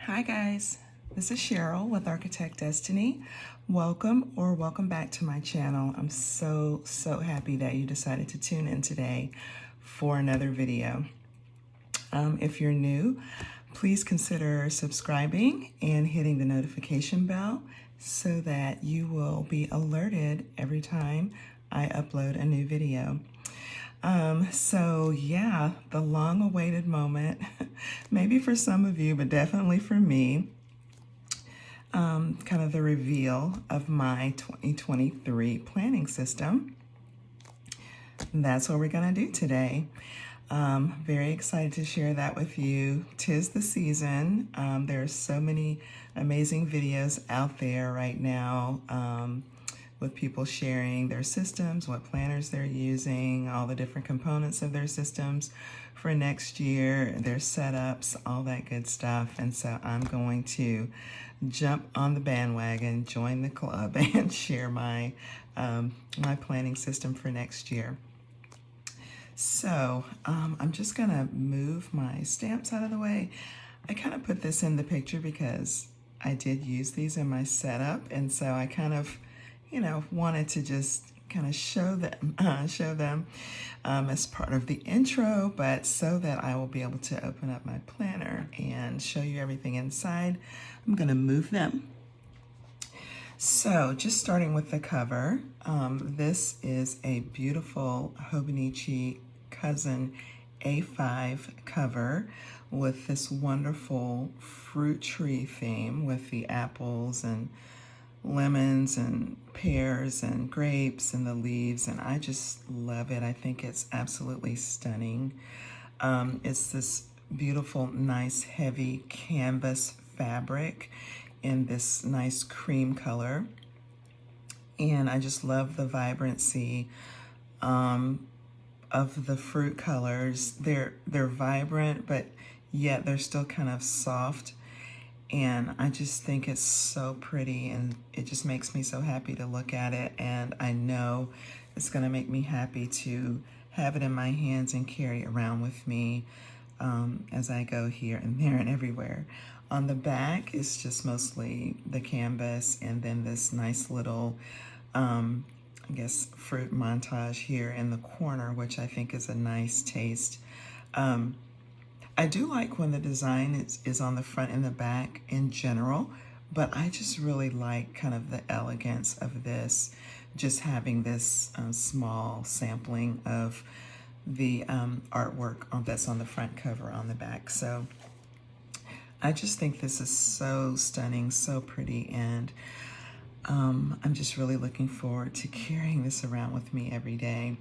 Hi guys, this is Cheryl with Architect Destiny. Welcome back to my channel. I'm so happy that you decided to tune in today for another video. If you're new, please consider subscribing and hitting the notification bell so that you will be alerted every time I upload a new video. The long-awaited moment, maybe for some of you, but definitely for me, kind of the reveal of my 2023 planning system. That's what we're going to do today. Very excited to share that with you. 'Tis the season. There are so many amazing videos out there right now, with people sharing their systems, what planners they're using, all the different components of their systems for next year, their setups, all that good stuff. And so I'm going to jump on the bandwagon, join the club, and share my my planning system for next year. So I'm just gonna move my stamps out of the way. I kind of put this in the picture because I did use these in my setup, and so I kind of wanted to just kind of show them as part of the intro, but so that I will be able to open up my planner and show you everything inside. I'm going to move them. So just starting with the cover, this is a beautiful Hobonichi Cousin A5 cover with this wonderful fruit tree theme with the apples and lemons and pears and grapes and the leaves, and I just love it. I think it's absolutely stunning. It's this beautiful, nice, heavy canvas fabric in this nice cream color, and I just love the vibrancy of the fruit colors. They're vibrant, but yet they're still kind of soft. And I just think it's so pretty, and it just makes me so happy to look at it. And I know it's going to make me happy to have it in my hands and carry it around with me as I go here and there and everywhere. On the back, it's just mostly the canvas, and then this nice little, I guess, fruit montage here in the corner, which I think is a nice taste. I do like when the design is on the front and the back in general, but I just really like kind of the elegance of this, just having this small sampling of the artwork that's on the front cover on the back. So I just think this is so stunning, so pretty, and I'm just really looking forward to carrying this around with me every day.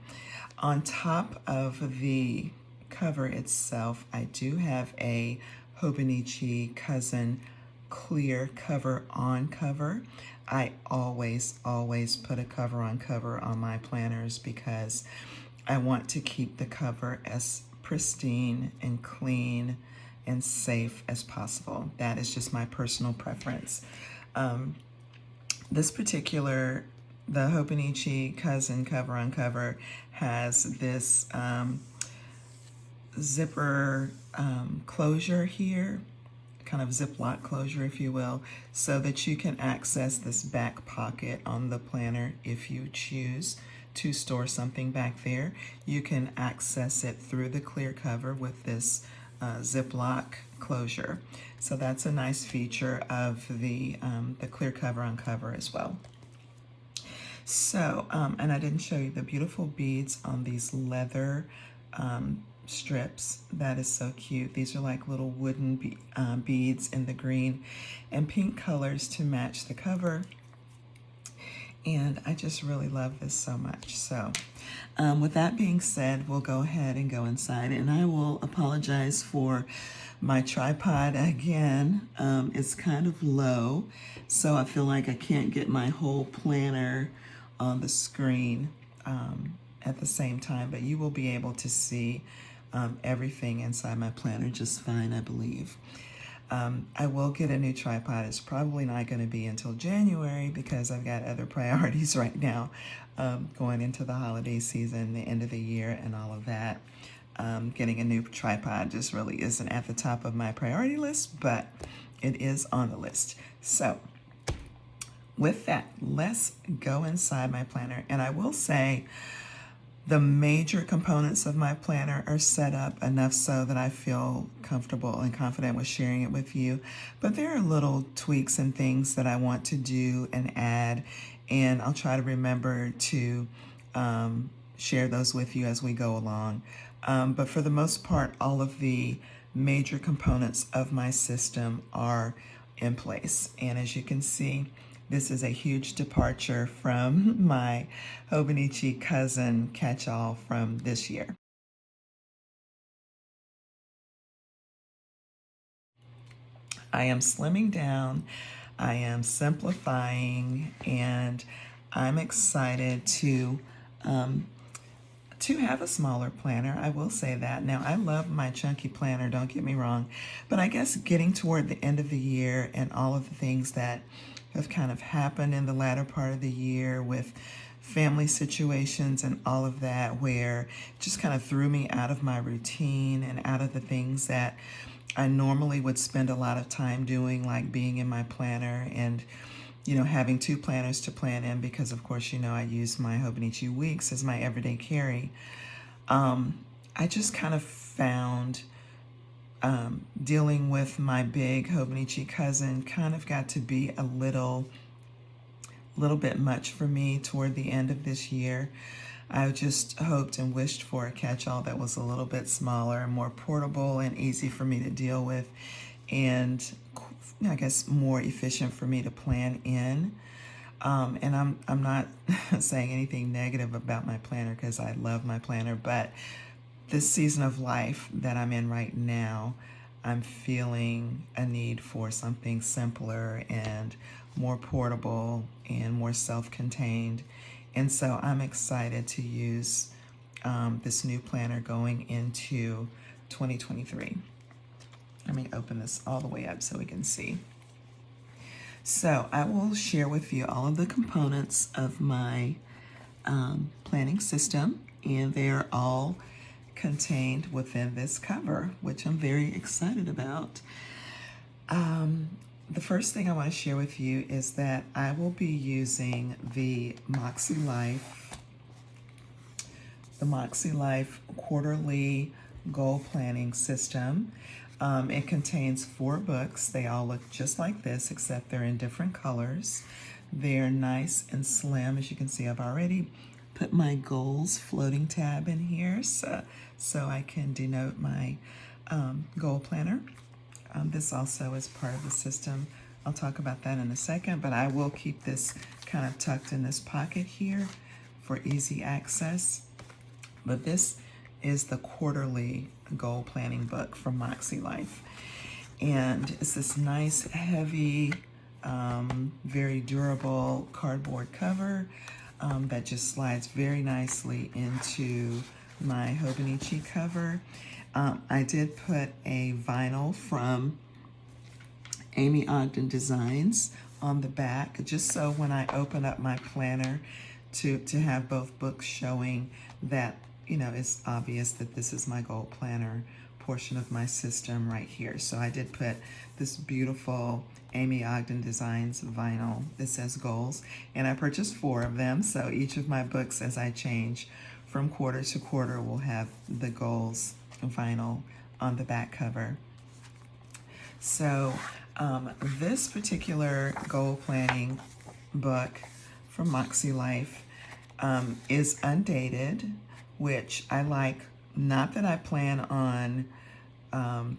On top of the cover itself, I do have a Hobonichi Cousin clear cover on cover. I always put a cover on my planners because I want to keep the cover as pristine and clean and safe as possible. That is just my personal preference. This particular, the Hobonichi Cousin cover on cover has this zipper closure here, kind of Ziploc closure, if you will, so that you can access this back pocket on the planner. If you choose to store something back there, you can access it through the clear cover with this Ziploc closure. So that's a nice feature of the clear cover on cover as well. So, and I didn't show you the beautiful beads on these leather strips. That is so cute. These are like little wooden beads in the green and pink colors to match the cover. And I just really love this so much. So with that being said, we'll go ahead and go inside, and I will apologize for my tripod again. It's kind of low, so I feel like I can't get my whole planner on the screen at the same time, but you will be able to see everything inside my planner just fine, I believe. I will get a new tripod. It's probably not going to be until January because I've got other priorities right now, going into the holiday season, the end of the year, and all of that. Getting a new tripod just really isn't at the top of my priority list, but it is on the list. So with that, let's go inside my planner. And I will say the major components of my planner are set up enough so that I feel comfortable and confident with sharing it with you. But there are little tweaks and things that I want to do and add, and I'll try to remember to share those with you as we go along. But for the most part, all of the major components of my system are in place. And as you can see, this is a huge departure from my Hobonichi cousin catch-all from this year. I am slimming down, I am simplifying, and I'm excited to have a smaller planner. I will say that. Now, I love my chunky planner, don't get me wrong, but I guess getting toward the end of the year and all of the things that have kind of happened in the latter part of the year with family situations and all of that, where it just kind of threw me out of my routine and out of the things that I normally would spend a lot of time doing, like being in my planner and having two planners to plan in, because of course, I use my Hobonichi Weeks as my everyday carry. I just kind of found dealing with my big Hobonichi cousin kind of got to be a little bit much for me toward the end of this year. I just hoped and wished for a catch-all that was a little bit smaller and more portable and easy for me to deal with, and I guess more efficient for me to plan in. And I'm not saying anything negative about my planner, because I love my planner, but this season of life that I'm in right now, I'm feeling a need for something simpler and more portable and more self-contained. And so I'm excited to use this new planner going into 2023. Let me open this all the way up so we can see. So I will share with you all of the components of my planning system, and they are all contained within this cover, which I'm very excited about. The first thing I want to share with you is that I will be using the MäksēLife quarterly goal planning system. It contains 4 books. They all look just like this, except they're in different colors. They're nice and slim. As you can see, I've already put my goals floating tab in here so I can denote my goal planner. This also is part of the system. I'll talk about that in a second, but I will keep this kind of tucked in this pocket here for easy access. But this is the quarterly goal planning book from MäksēLife. And it's this nice, heavy, very durable cardboard cover that just slides very nicely into my Hobonichi cover. I did put a vinyl from Amy Ogden Designs on the back, just so when I open up my planner to have both books showing that, it's obvious that this is my goal planner portion of my system right here. So I did put this beautiful Amy Ogden Designs vinyl that says goals, and I purchased 4 of them, so each of my books, as I change from quarter to quarter, will have the goals vinyl on the back cover. So this particular goal planning book from MäksēLife is undated, which I like. Not that I plan on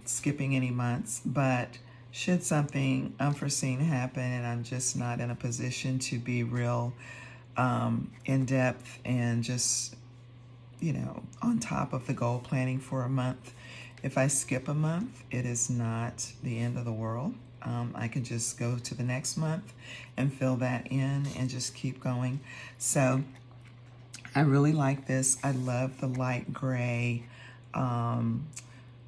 skipping any months, but should something unforeseen happen and I'm just not in a position to be real in depth and just on top of the goal planning for a month, if I skip a month, it is not the end of the world. I can just go to the next month and fill that in and just keep going. So I really like this. I love the light gray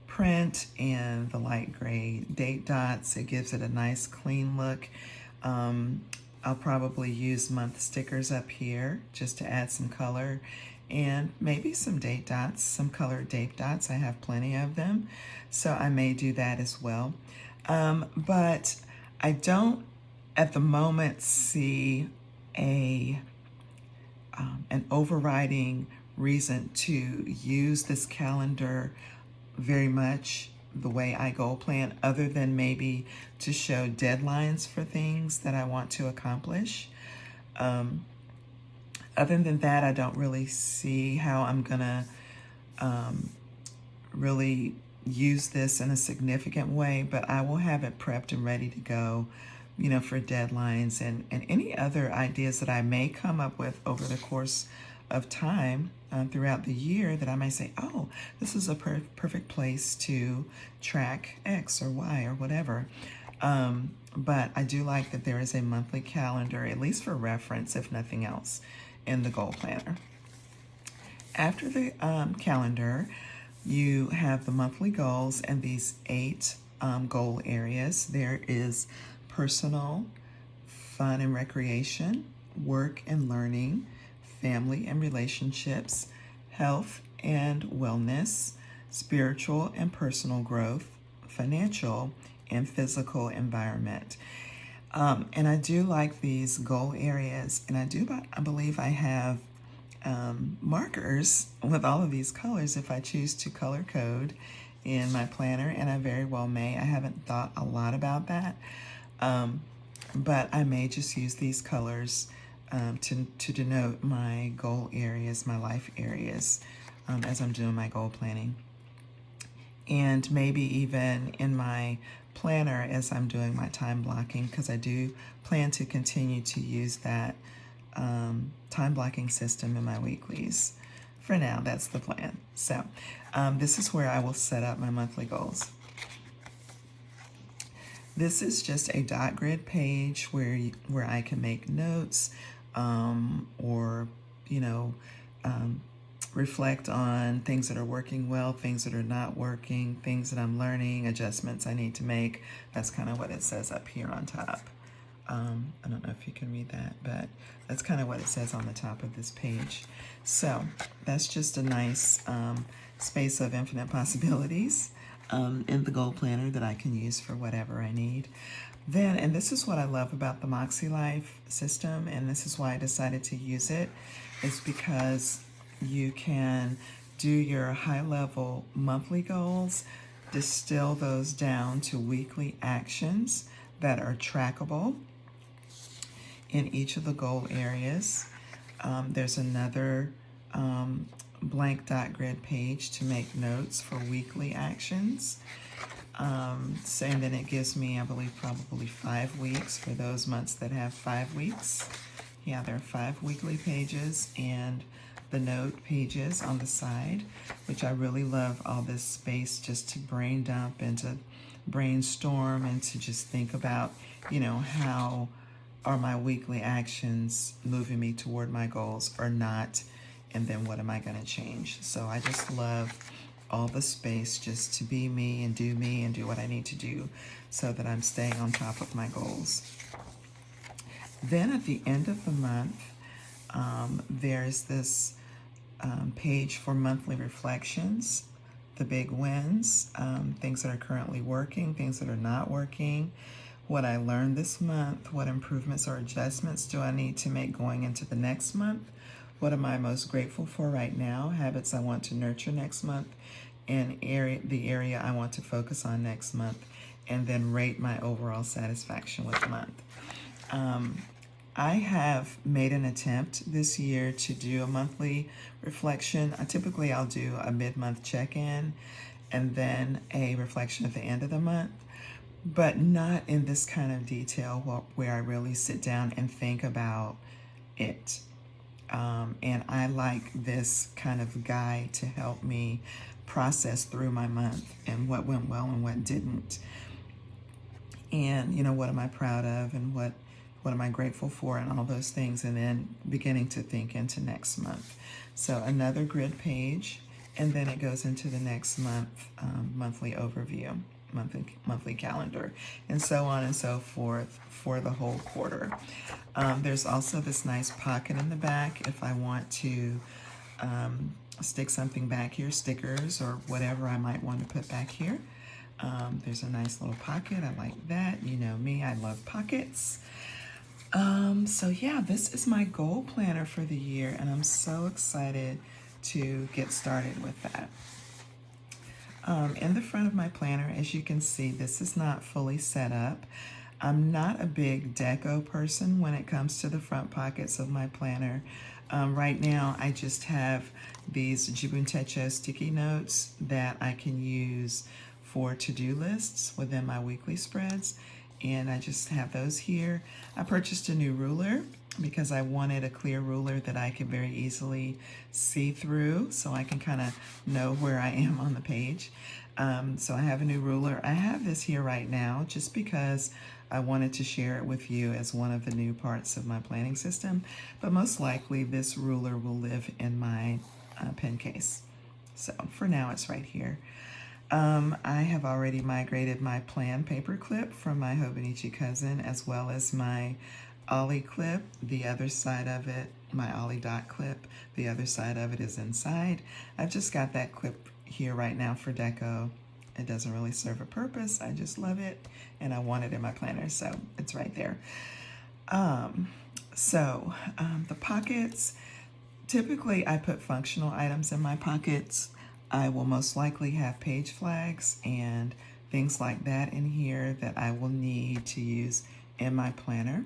print and the light gray date dots. It gives it a nice clean look. I'll probably use month stickers up here just to add some color, and maybe some date dots, some colored date dots. I have plenty of them, so I may do that as well. But I don't at the moment see a an overriding reason to use this calendar very much the way I goal plan, other than maybe to show deadlines for things that I want to accomplish. Other than that, I don't really see how I'm gonna really use this in a significant way, but I will have it prepped and ready to go, for deadlines and any other ideas that I may come up with over the course of time throughout the year that I might say, oh, this is a perfect place to track X or Y or whatever. But I do like that there is a monthly calendar, at least for reference, if nothing else, in the goal planner. After the calendar, you have the monthly goals and these 8 goal areas. There is personal, fun and recreation, work and learning, family and relationships, health and wellness, spiritual and personal growth, financial and physical environment. And I do like these goal areas, and I believe I have markers with all of these colors if I choose to color code in my planner, and I very well may. I haven't thought a lot about that, but I may just use these colors to denote my goal areas, my life areas, as I'm doing my goal planning. And maybe even in my planner as I'm doing my time blocking, because I do plan to continue to use that time blocking system in my weeklies. For now, that's the plan. So this is where I will set up my monthly goals. This is just a dot grid page where I can make notes or reflect on things that are working well, things that are not working, things that I'm learning, adjustments I need to make. That's kind of what it says up here on top. I don't know if you can read that, but that's kind of what it says on the top of this page. So that's just a nice space of infinite possibilities in the goal planner that I can use for whatever I need. Then, and this is what I love about the MäksēLife system, and this is why I decided to use it, is because you can do your high-level monthly goals, distill those down to weekly actions that are trackable in each of the goal areas. There's another blank dot grid page to make notes for weekly actions. And then it gives me, I believe, probably 5 weeks for those months that have 5 weeks. Yeah, there are 5 weekly pages and the note pages on the side, which I really love all this space just to brain dump and to brainstorm and to just think about, how are my weekly actions moving me toward my goals or not, and then what am I going to change? So I just love all the space just to be me and do what I need to do so that I'm staying on top of my goals. Then at the end of the month, there's this page for monthly reflections, the big wins, things that are currently working, things that are not working, what I learned this month, what improvements or adjustments do I need to make going into the next month, what am I most grateful for right now, habits I want to nurture next month, and the area I want to focus on next month, and then rate my overall satisfaction with the month. I have made an attempt this year to do a monthly reflection. Typically I'll do a mid-month check-in and then a reflection at the end of the month, but not in this kind of detail where I really sit down and think about it. And I like this kind of guide to help me process through my month and what went well and what didn't. And, what am I proud of and what am I grateful for and all those things, and then beginning to think into next month. So another grid page, and then it goes into the next month, monthly overview, monthly calendar, and so on and so forth for the whole quarter. There's also this nice pocket in the back if I want to stick something back here, stickers or whatever I might want to put back here. There's a nice little pocket. I like that. You know me, I love pockets. So yeah, this is my goal planner for the year, and I'm so excited to get started with that. In the front of my planner, as you can see, this is not fully set up. I'm not a big deco person when it comes to the front pockets of my planner. Right now, I just have these Jibun Techo sticky notes that I can use for to-do lists within my weekly spreads, and I just have those here. I purchased a new ruler because I wanted a clear ruler that I could very easily see through so I can kind of know where I am on the page. So I have a new ruler. I have this here right now just because I wanted to share it with you as one of the new parts of my planning system, but most likely this ruler will live in my pen case. So for now it's right here. I have already migrated my plan paper clip from my Hobonichi cousin, as well as my Ollie clip. The other side of it, my Ollie dot clip, the other side of it is inside. I've just got that clip here right now for deco. It doesn't really serve a purpose. I just love it and I want it in my planner, so it's right there. The pockets, typically I put functional items in my pockets. I will most likely have page flags and things like that in here that I will need to use in my planner.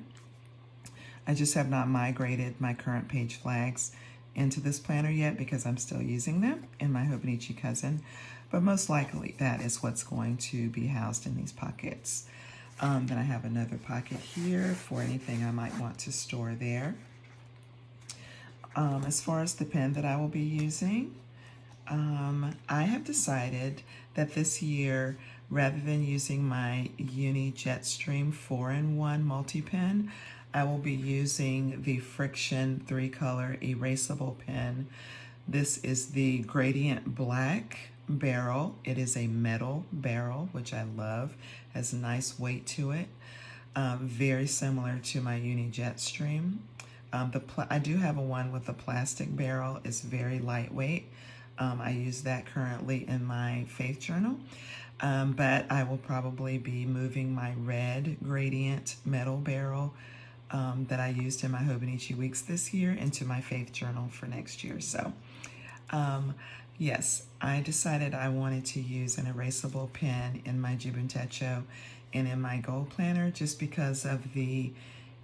I just have not migrated my current page flags into this planner yet because I'm still using them in my Hobonichi cousin, but most likely that is what's going to be housed in these pockets. Then I have another pocket here for anything I might want to store there. As far as the pen that I will be using, I have decided that this year, rather than using my Uni Jetstream 4-in-1 multi-pen, I will be using the Friction 3-color erasable pen. This is the Gradient Black barrel. It is a metal barrel, which I love. Has a nice weight to it. Very similar to my Uni Jetstream. I do have a one with a plastic barrel. It's very lightweight. I use that currently in my faith journal, but I will probably be moving my red gradient metal barrel that I used in my Hobonichi weeks this year into my faith journal for next year. So yes, I decided I wanted to use an erasable pen in my Jibun Techo and in my goal planner just because of the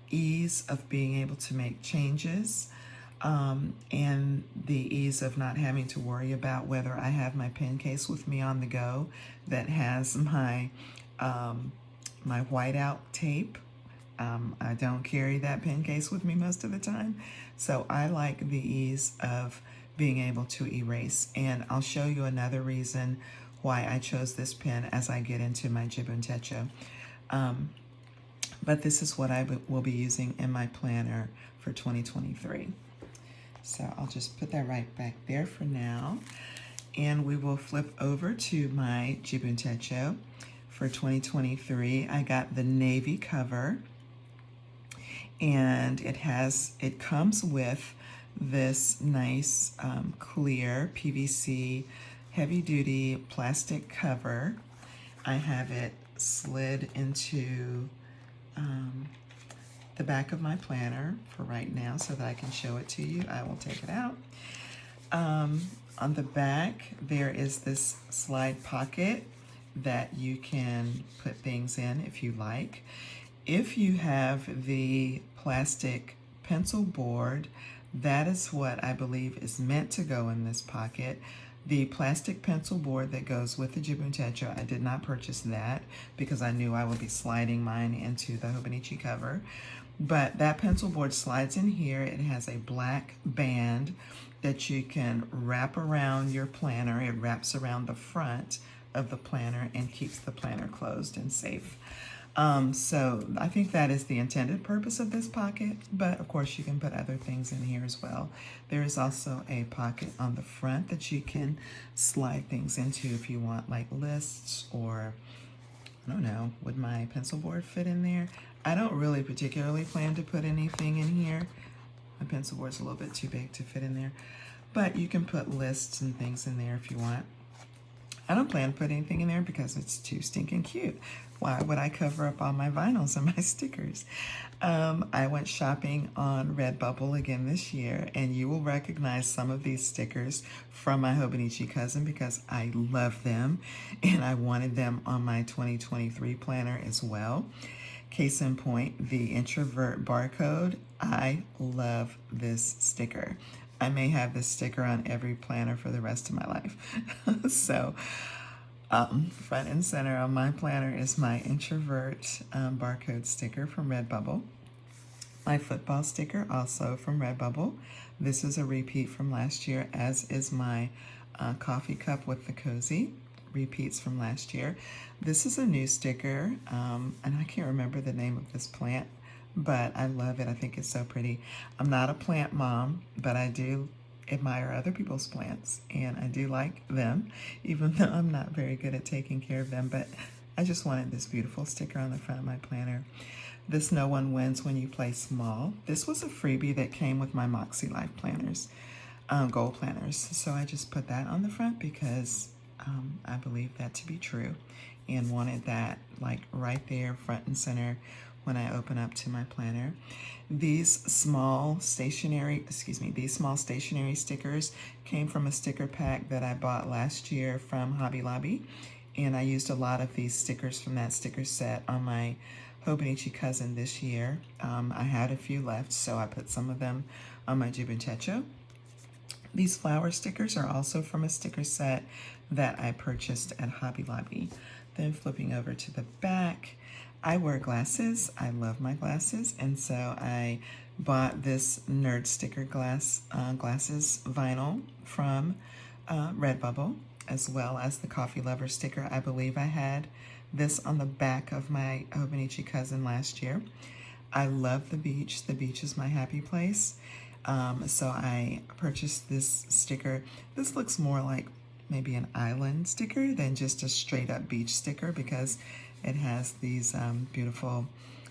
ease of being able to make changes. And the ease of not having to worry about whether I have my pen case with me on the go that has my my whiteout tape. I don't carry that pen case with me most of the time, so I like the ease of being able to erase. And I'll show you another reason why I chose this pen as I get into my Jibun Techo. But this is what I will be using in my planner for 2023. So I'll just put that right back there for now. And we will flip over to my Jibun Techo for 2023. I got the navy cover, and it comes with this nice clear PVC heavy duty plastic cover. I have it slid into the back of my planner for right now so that I can show it to you. I will take it out. On the back, there is this slide pocket that you can put things in if you like. If you have the plastic pencil board, that is what I believe is meant to go in this pocket. The plastic pencil board that goes with the Jibun Techo, I did not purchase that because I knew I would be sliding mine into the Hobonichi cover. But that pencil board slides in here. It has a black band that you can wrap around your planner. It wraps around the front of the planner and keeps the planner closed and safe. So I think that is the intended purpose of this pocket, but of course you can put other things in here as well. There is also a pocket on the front that you can slide things into if you want, like lists, or I don't know, would my pencil board fit in there? I don't really particularly plan to put anything in here. My pencil board's a little bit too big to fit in there, but you can put lists and things in there if you want. I don't plan to put anything in there because it's too stinking cute. Why would I cover up all my vinyls and my stickers? I went shopping on Redbubble again this year, and you will recognize some of these stickers from my Hobonichi cousin because I love them, and I wanted them on my 2023 planner as well. Case in point, the introvert barcode. I love this sticker. I may have this sticker on every planner for the rest of my life. So, front and center on my planner is my introvert barcode sticker from Redbubble. My football sticker, also from Redbubble. This is a repeat from last year, as is my coffee cup with the cozy. Repeats from last year. This is a new sticker, and I can't remember the name of this plant, but I love it. I think it's so pretty. I'm not a plant mom, but I do admire other people's plants, and I do like them, even though I'm not very good at taking care of them. But I just wanted this beautiful sticker on the front of my planner. This No One Wins When You Play Small. This was a freebie that came with my MäksēLife planners, goal planners. So I just put that on the front because I believe that to be true, and wanted that like right there front and center when I open up to my planner. These small stationery stickers came from a sticker pack that I bought last year from Hobby Lobby, and I used a lot of these stickers from that sticker set on my Hobonichi cousin this year. I had a few left, so I put some of them on my Jibun Techo. These flower stickers are also from a sticker set that I purchased at Hobby Lobby. Then flipping over to the back, I wear glasses. I love my glasses, and so I bought this nerd sticker glasses vinyl from Redbubble, as well as the coffee lover sticker. I believe I had this on the back of my Hobonichi cousin last year. I love the beach. The beach is my happy place. So I purchased this sticker. This looks more like maybe an island sticker than just a straight up beach sticker because it has these beautiful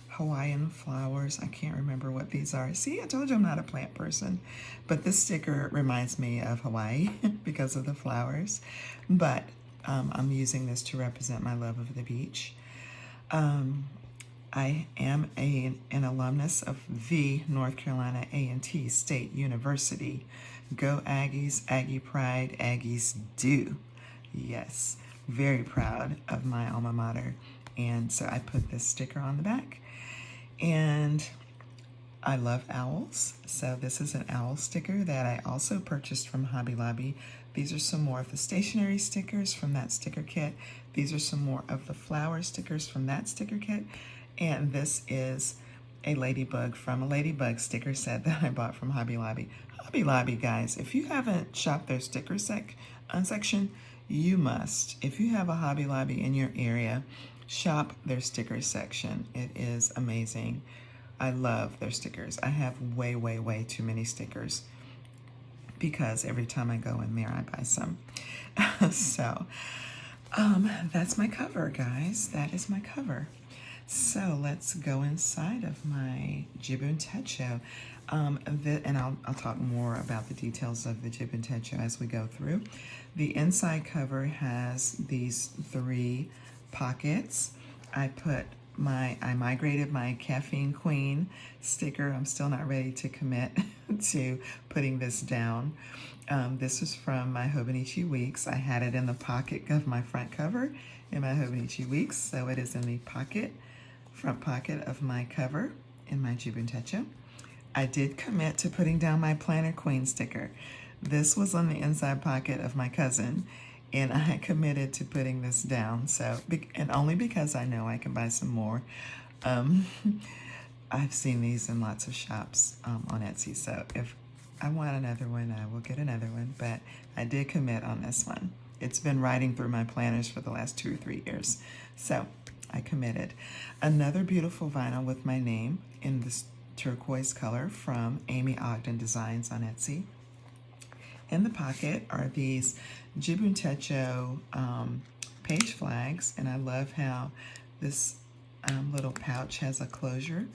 Hawaiian flowers. I can't remember what these are. See, I told you I'm not a plant person, but this sticker reminds me of Hawaii because of the flowers. But I'm using this to represent my love of the beach. I am an alumnus of the North Carolina A&T State University. Go Aggies, Aggie Pride, Aggies do. Yes, very proud of my alma mater. And so I put this sticker on the back. And I love owls. So this is an owl sticker that I also purchased from Hobby Lobby. These are some more of the stationery stickers from that sticker kit. These are some more of the flower stickers from that sticker kit. And this is a ladybug from a ladybug sticker set that I bought from Hobby Lobby. Hobby Lobby, guys, if you haven't shopped their sticker section, you must. If you have a Hobby Lobby in your area, shop their sticker section. It is amazing. I love their stickers. I have way, way, way too many stickers because every time I go in there, I buy some. So that's my cover, guys. That is my cover. So let's go inside of my Jibun Techo. And I'll talk more about the details of the Jibun Techo as we go through. The inside cover has these 3 pockets. I migrated my Caffeine Queen sticker. I'm still not ready to commit to putting this down. This was from my Hobonichi Weeks. I had it in the pocket of my front cover in my Hobonichi Weeks, so it is in the front pocket of my cover in my Jibun Techo. I did commit to putting down my Planner Queen sticker. This was on the inside pocket of my cousin, and I committed to putting this down. So, and only because I know I can buy some more. I've seen these in lots of shops on Etsy. So if I want another one, I will get another one. But I did commit on this one. It's been riding through my planners for the last 2 or 3 years. So I committed. Another beautiful vinyl with my name in this turquoise color from Amy Ogden Designs on Etsy. In the pocket are these Jibun Techo page flags, and I love how this little pouch has a closure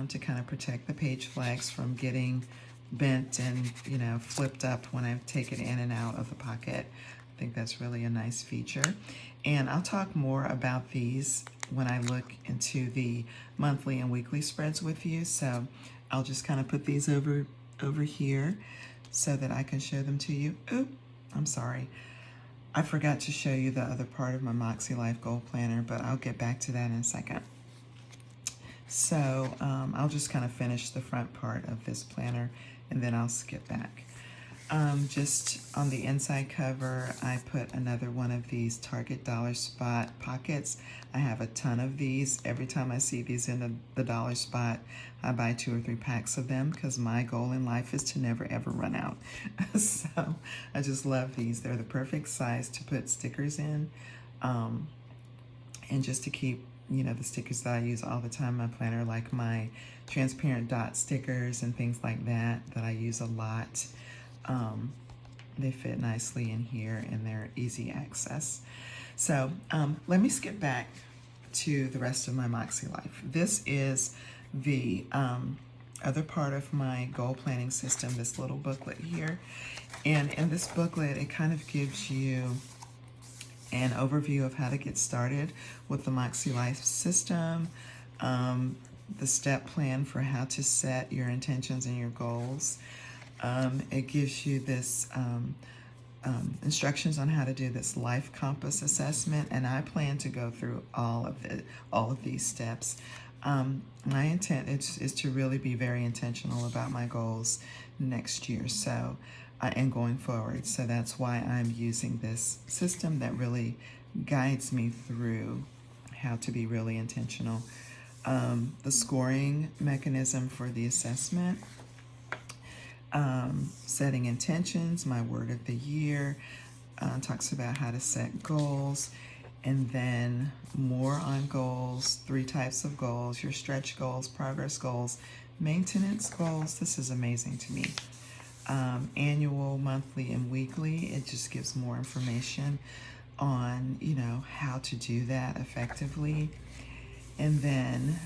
to kind of protect the page flags from getting bent and flipped up when I take it in and out of the pocket. I think that's really a nice feature. And I'll talk more about these when I look into the monthly and weekly spreads with you. So I'll just kind of put these over here so that I can show them to you. Oop, I'm sorry. I forgot to show you the other part of my MäksēLife Goal Planner, but I'll get back to that in a second. So I'll just kind of finish the front part of this planner and then I'll skip back. Just on the inside cover, I put another one of these Target Dollar Spot pockets. I have a ton of these. Every time I see these in the Dollar Spot, I buy 2 or 3 packs of them because my goal in life is to never ever run out. So I just love these. They're the perfect size to put stickers in, and just to keep, you know, the stickers that I use all the time in my planner, like my transparent dot stickers and things like that I use a lot. They fit nicely in here and they're easy access. So let me skip back to the rest of my MäksēLife. This is the other part of my goal planning system, this little booklet here. And in this booklet, it kind of gives you an overview of how to get started with the MäksēLife system, the step plan for how to set your intentions and your goals. It gives you this instructions on how to do this life compass assessment, and I plan to go through all of these steps. My intent is to really be very intentional about my goals next year, so and going forward. So that's why I'm using this system that really guides me through how to be really intentional. The scoring mechanism for the assessment. Setting intentions, my word of the year, talks about how to set goals, and then more on goals, 3 types of goals, your stretch goals, progress goals, maintenance goals. This is amazing to me. Annual, monthly, and weekly. It just gives more information on, you know, how to do that effectively. And then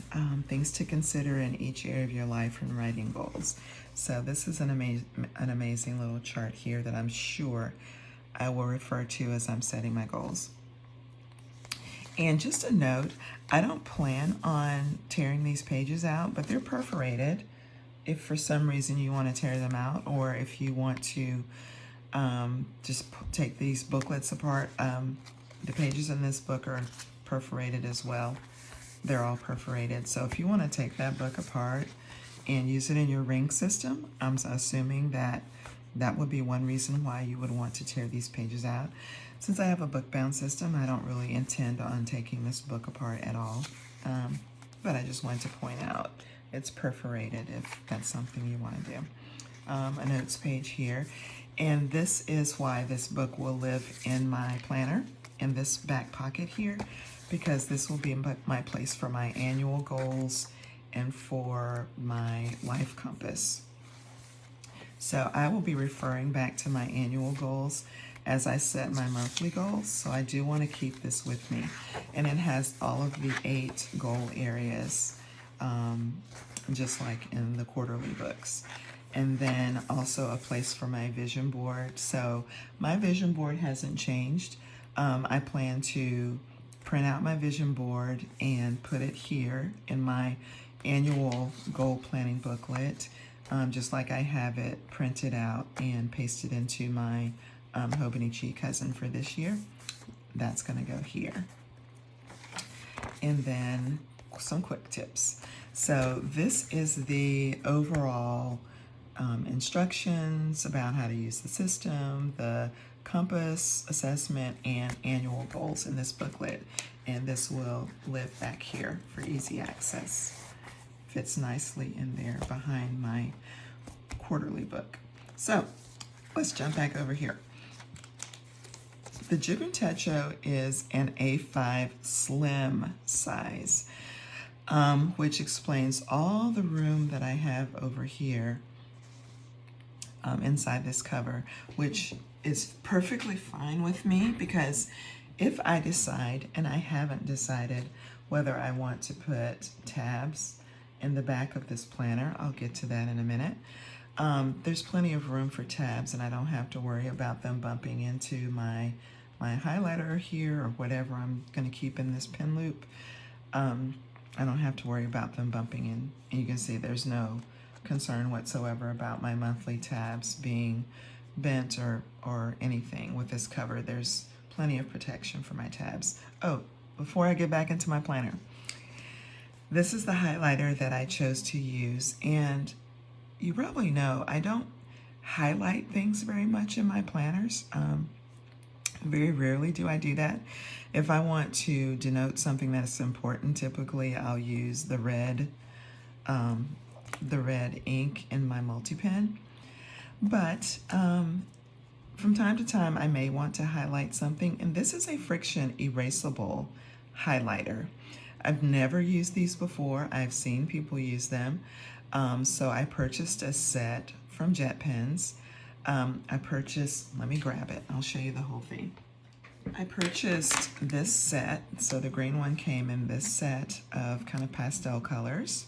things to consider in each area of your life when writing goals. So this is an amazing little chart here that I'm sure I will refer to as I'm setting my goals. And just a note, I don't plan on tearing these pages out, but they're perforated if for some reason you want to tear them out, or if you want to just take these booklets apart. The pages in this book are perforated as well. They're all perforated. So if you want to take that book apart and use it in your ring system, I'm assuming that that would be one reason why you would want to tear these pages out. Since I have a book bound system, I don't really intend on taking this book apart at all. But I just wanted to point out it's perforated if that's something you want to do. A notes page here. And this is why this book will live in my planner in this back pocket here, because this will be my place for my annual goals and for my life compass. So I will be referring back to my annual goals as I set my monthly goals. So I do want to keep this with me. And it has all of the 8 goal areas, just like in the quarterly books. And then also a place for my vision board. So my vision board hasn't changed. I plan to print out my vision board and put it here in my annual goal planning booklet, just like I have it printed out and pasted into my Hobonichi cousin for this year. That's going to go here. And then some quick tips. So this is the overall instructions about how to use the system, the compass assessment, and annual goals in this booklet. And this will live back here for easy access. Fits nicely in there behind my quarterly book. So let's jump back over here. The Jibun Techo is an A5 slim size, which explains all the room that I have over here inside this cover, which is perfectly fine with me, because if I decide, and I haven't decided whether I want to put tabs in the back of this planner, I'll get to that in a minute. there's plenty of room for tabs, and I don't have to worry about them bumping into my highlighter here or whatever I'm going to keep in this pen loop. I don't have to worry about them bumping in. And you can see there's no concern whatsoever about my monthly tabs being bent or anything with this cover. There's plenty of protection for my tabs. Oh, before I get back into my planner, this is the highlighter that I chose to use, and you probably know I don't highlight things very much in my planners. Very rarely do I do that. If I want to denote something that's important, typically I'll use the red ink in my multi-pen. But from time to time, I may want to highlight something, and this is a friction erasable highlighter. I've never used these before. I've seen people use them. So I purchased a set from JetPens. Let me grab it. I'll show you the whole thing. I purchased this set. So the green one came in this set of kind of pastel colors.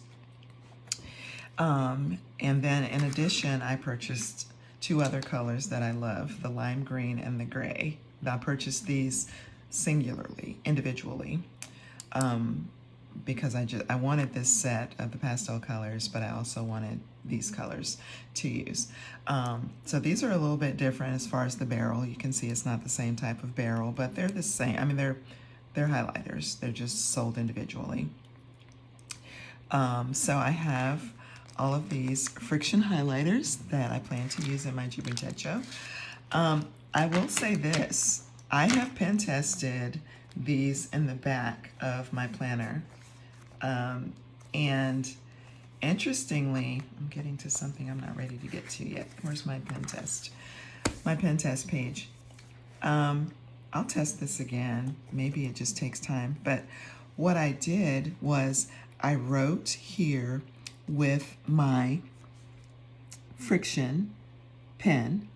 And then in addition, I purchased two other colors that I love, the lime green and the gray. I purchased these singularly, individually, because I wanted this set of the pastel colors, but I also wanted these colors to use. So these are a little bit different as far as the barrel. You can see it's not the same type of barrel, but they're the same. I mean, they're highlighters. They're just sold individually. So I have all of these friction highlighters that I plan to use in my Jibun Techo. I will say this, I have pen tested these in the back of my planner. And interestingly, I'm getting to something I'm not ready to get to yet. Where's my pen test? My pen test page. I'll test this again. Maybe it just takes time. But what I did was I wrote here with my friction pen,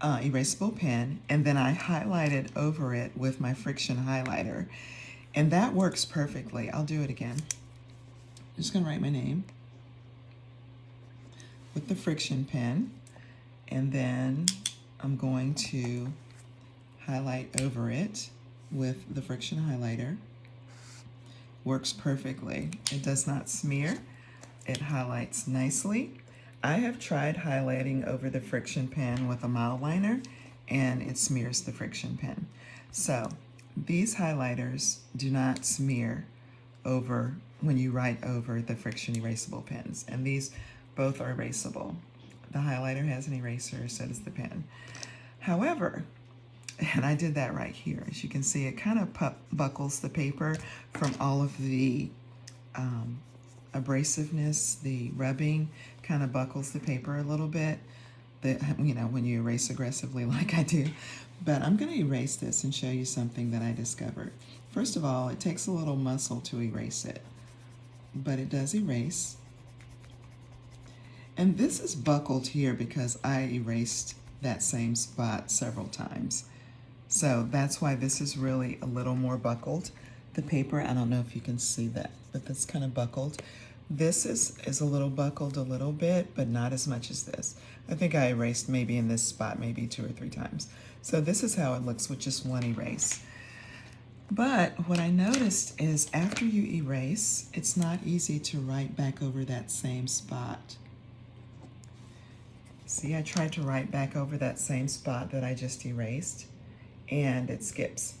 erasable pen, and then I highlighted over it with my friction highlighter. And that works perfectly. I'll do it again. I'm just going to write my name with the friction pen, and then I'm going to highlight over it with the friction highlighter. Works perfectly. It does not smear. It highlights nicely. I have tried highlighting over the friction pen with a mild liner, and it smears the friction pen. So these highlighters do not smear over when you write over the friction erasable pens, and these both are erasable. The highlighter has an eraser, so does the pen. However, and I did that right here, as you can see, it kind of buckles the paper from all of the abrasiveness. The rubbing kind of buckles the paper a little bit, when you erase aggressively like I do. But I'm going to erase this and show you something that I discovered. First of all, it takes a little muscle to erase it, but it does erase. And this is buckled here because I erased that same spot several times. So that's why this is really a little more buckled. The paper, I don't know if you can see that, but that's kind of buckled. This is a little buckled a little bit, but not as much as this. I think I erased maybe in this spot maybe 2 or 3 times. So this is how it looks with just one erase. But what I noticed is after you erase, it's not easy to write back over that same spot. See, I tried to write back over that same spot that I just erased, and it skips.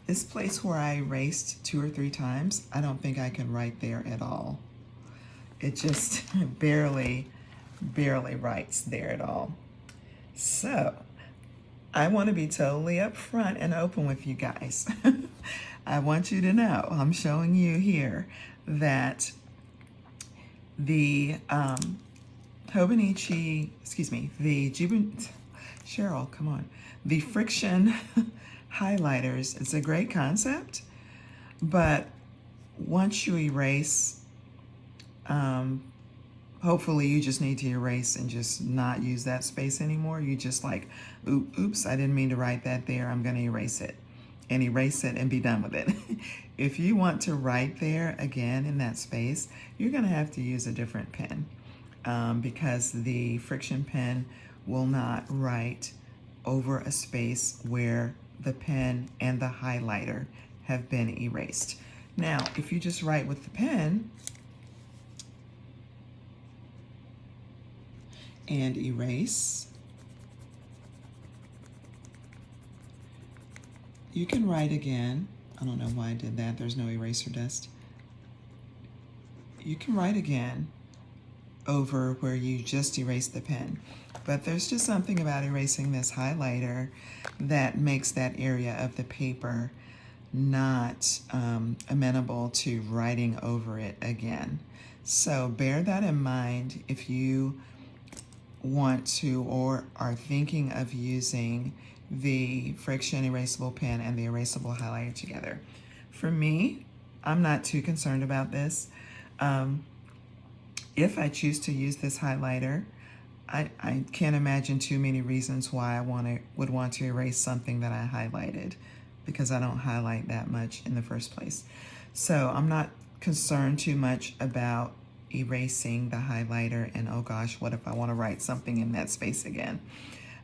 This place where I erased 2 or 3 times, I don't think I can write there at all. It just barely writes there at all. So I want to be totally upfront and open with you guys. I want you to know, I'm showing you here that the the Jibun, Cheryl, come on, the friction highlighters, it's a great concept, but once you erase, hopefully you just need to erase and just not use that space anymore. You just like, oops, I didn't mean to write that there. I'm going to erase it and be done with it. If you want to write there again in that space, you're going to have to use a different pen. because the friction pen will not write over a space where the pen and the highlighter have been erased. Now, if you just write with the pen and erase, you can write again. I don't know why I did that. There's no eraser dust. You can write again over where you just erased the pen. But there's just something about erasing this highlighter that makes that area of the paper not amenable to writing over it again. So bear that in mind if you want to or are thinking of using the friction erasable pen and the erasable highlighter together. For me, I'm not too concerned about this. If I choose to use this highlighter, I can't imagine too many reasons why I would want to erase something that I highlighted, because I don't highlight that much in the first place. So I'm not concerned too much about erasing the highlighter and oh gosh, what if I want to write something in that space again?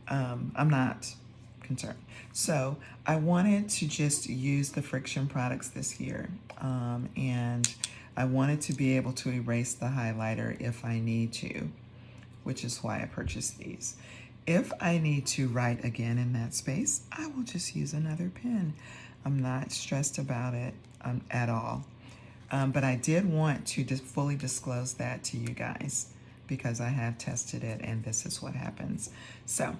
I'm not concerned. So I wanted to just use the friction products this year, and I wanted to be able to erase the highlighter if I need to, which is why I purchased these. If I need to write again in that space, I will just use another pen. I'm not stressed about it at all. But I did want to just fully disclose that to you guys because I have tested it and this is what happens. So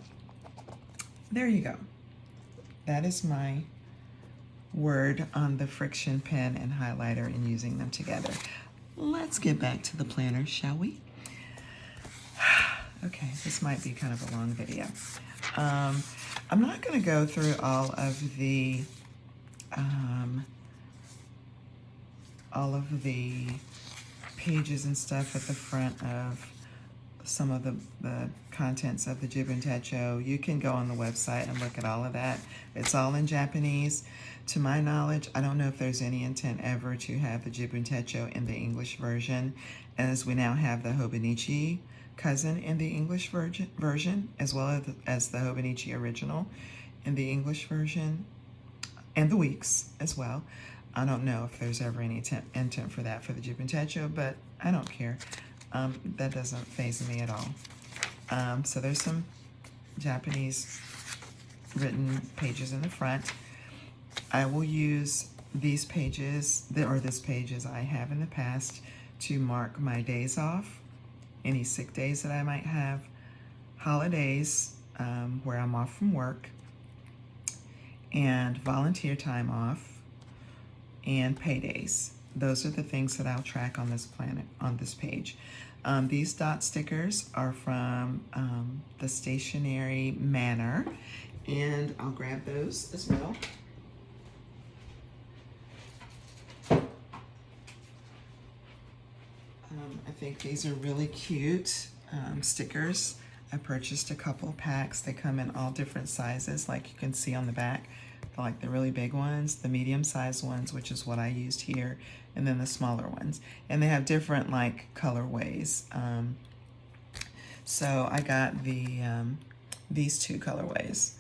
there you go. That is my word on the friction pen and highlighter and using them together. Let's get back to the planner, shall we? Okay, this might be kind of a long video. I'm not going to go through all of the pages and stuff at the front of some of the contents of the Jibun Techo. You can go on the website and look at all of that. It's all in Japanese. To my knowledge, I don't know if there's any intent ever to have the Jibun Techo in the English version, as we now have the Hobonichi cousin in the English version, as well as the Hobonichi original in the English version, and the Weeks as well. I don't know if there's ever any intent for that for the Jibun Techo, but I don't care. That doesn't faze me at all. So there's some Japanese written pages in the front. I will use these pages, or this page as I have in the past, to mark my days off, any sick days that I might have, holidays where I'm off from work, and volunteer time off, and paydays. Those are the things that I'll track on this page. These dot stickers are from the Stationery Manor, and I'll grab those as well. I think these are really cute stickers. I purchased a couple packs. They come in all different sizes, like you can see on the back, like the really big ones, the medium-sized ones, which is what I used here, and then the smaller ones. And they have different like colorways. So I got these two colorways,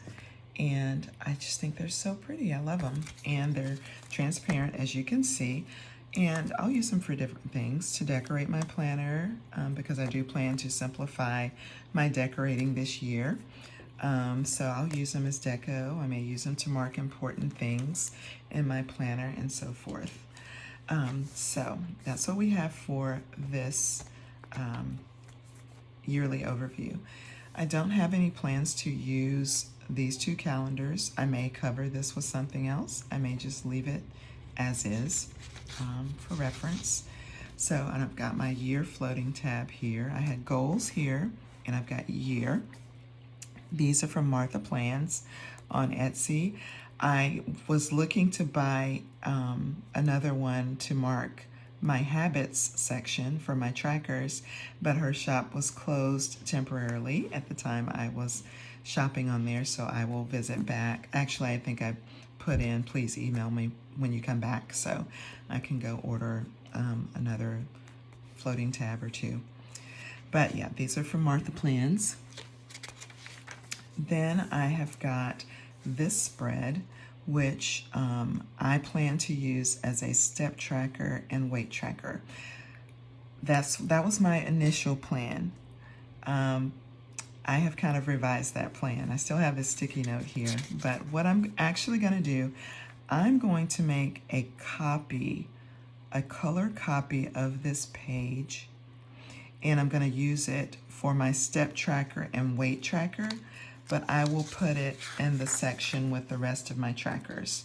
and I just think they're so pretty. I love them, and they're transparent, as you can see. And I'll use them for different things, to decorate my planner, because I do plan to simplify my decorating this year. So I'll use them as deco. I may use them to mark important things in my planner and so forth. So that's what we have for this yearly overview. I don't have any plans to use these two calendars. I may cover this with something else. I may just leave it as is for reference. So I've got my year floating tab here. I had goals here, and I've got year. These are from Martha Plans on Etsy. I was looking to buy another one to mark my habits section for my trackers, but her shop was closed temporarily at the time I was shopping on there, so I will visit back. Actually, I think I put in, please email me when you come back, so I can go order another floating tab or two. But yeah, these are from Martha Plans. Then I have got this spread, which I plan to use as a step tracker and weight tracker. That was my initial plan. I have kind of revised that plan. I still have this sticky note here, but what I'm actually going to do, I'm going to make a copy, a color copy of this page, and I'm going to use it for my step tracker and weight tracker, but I will put it in the section with the rest of my trackers.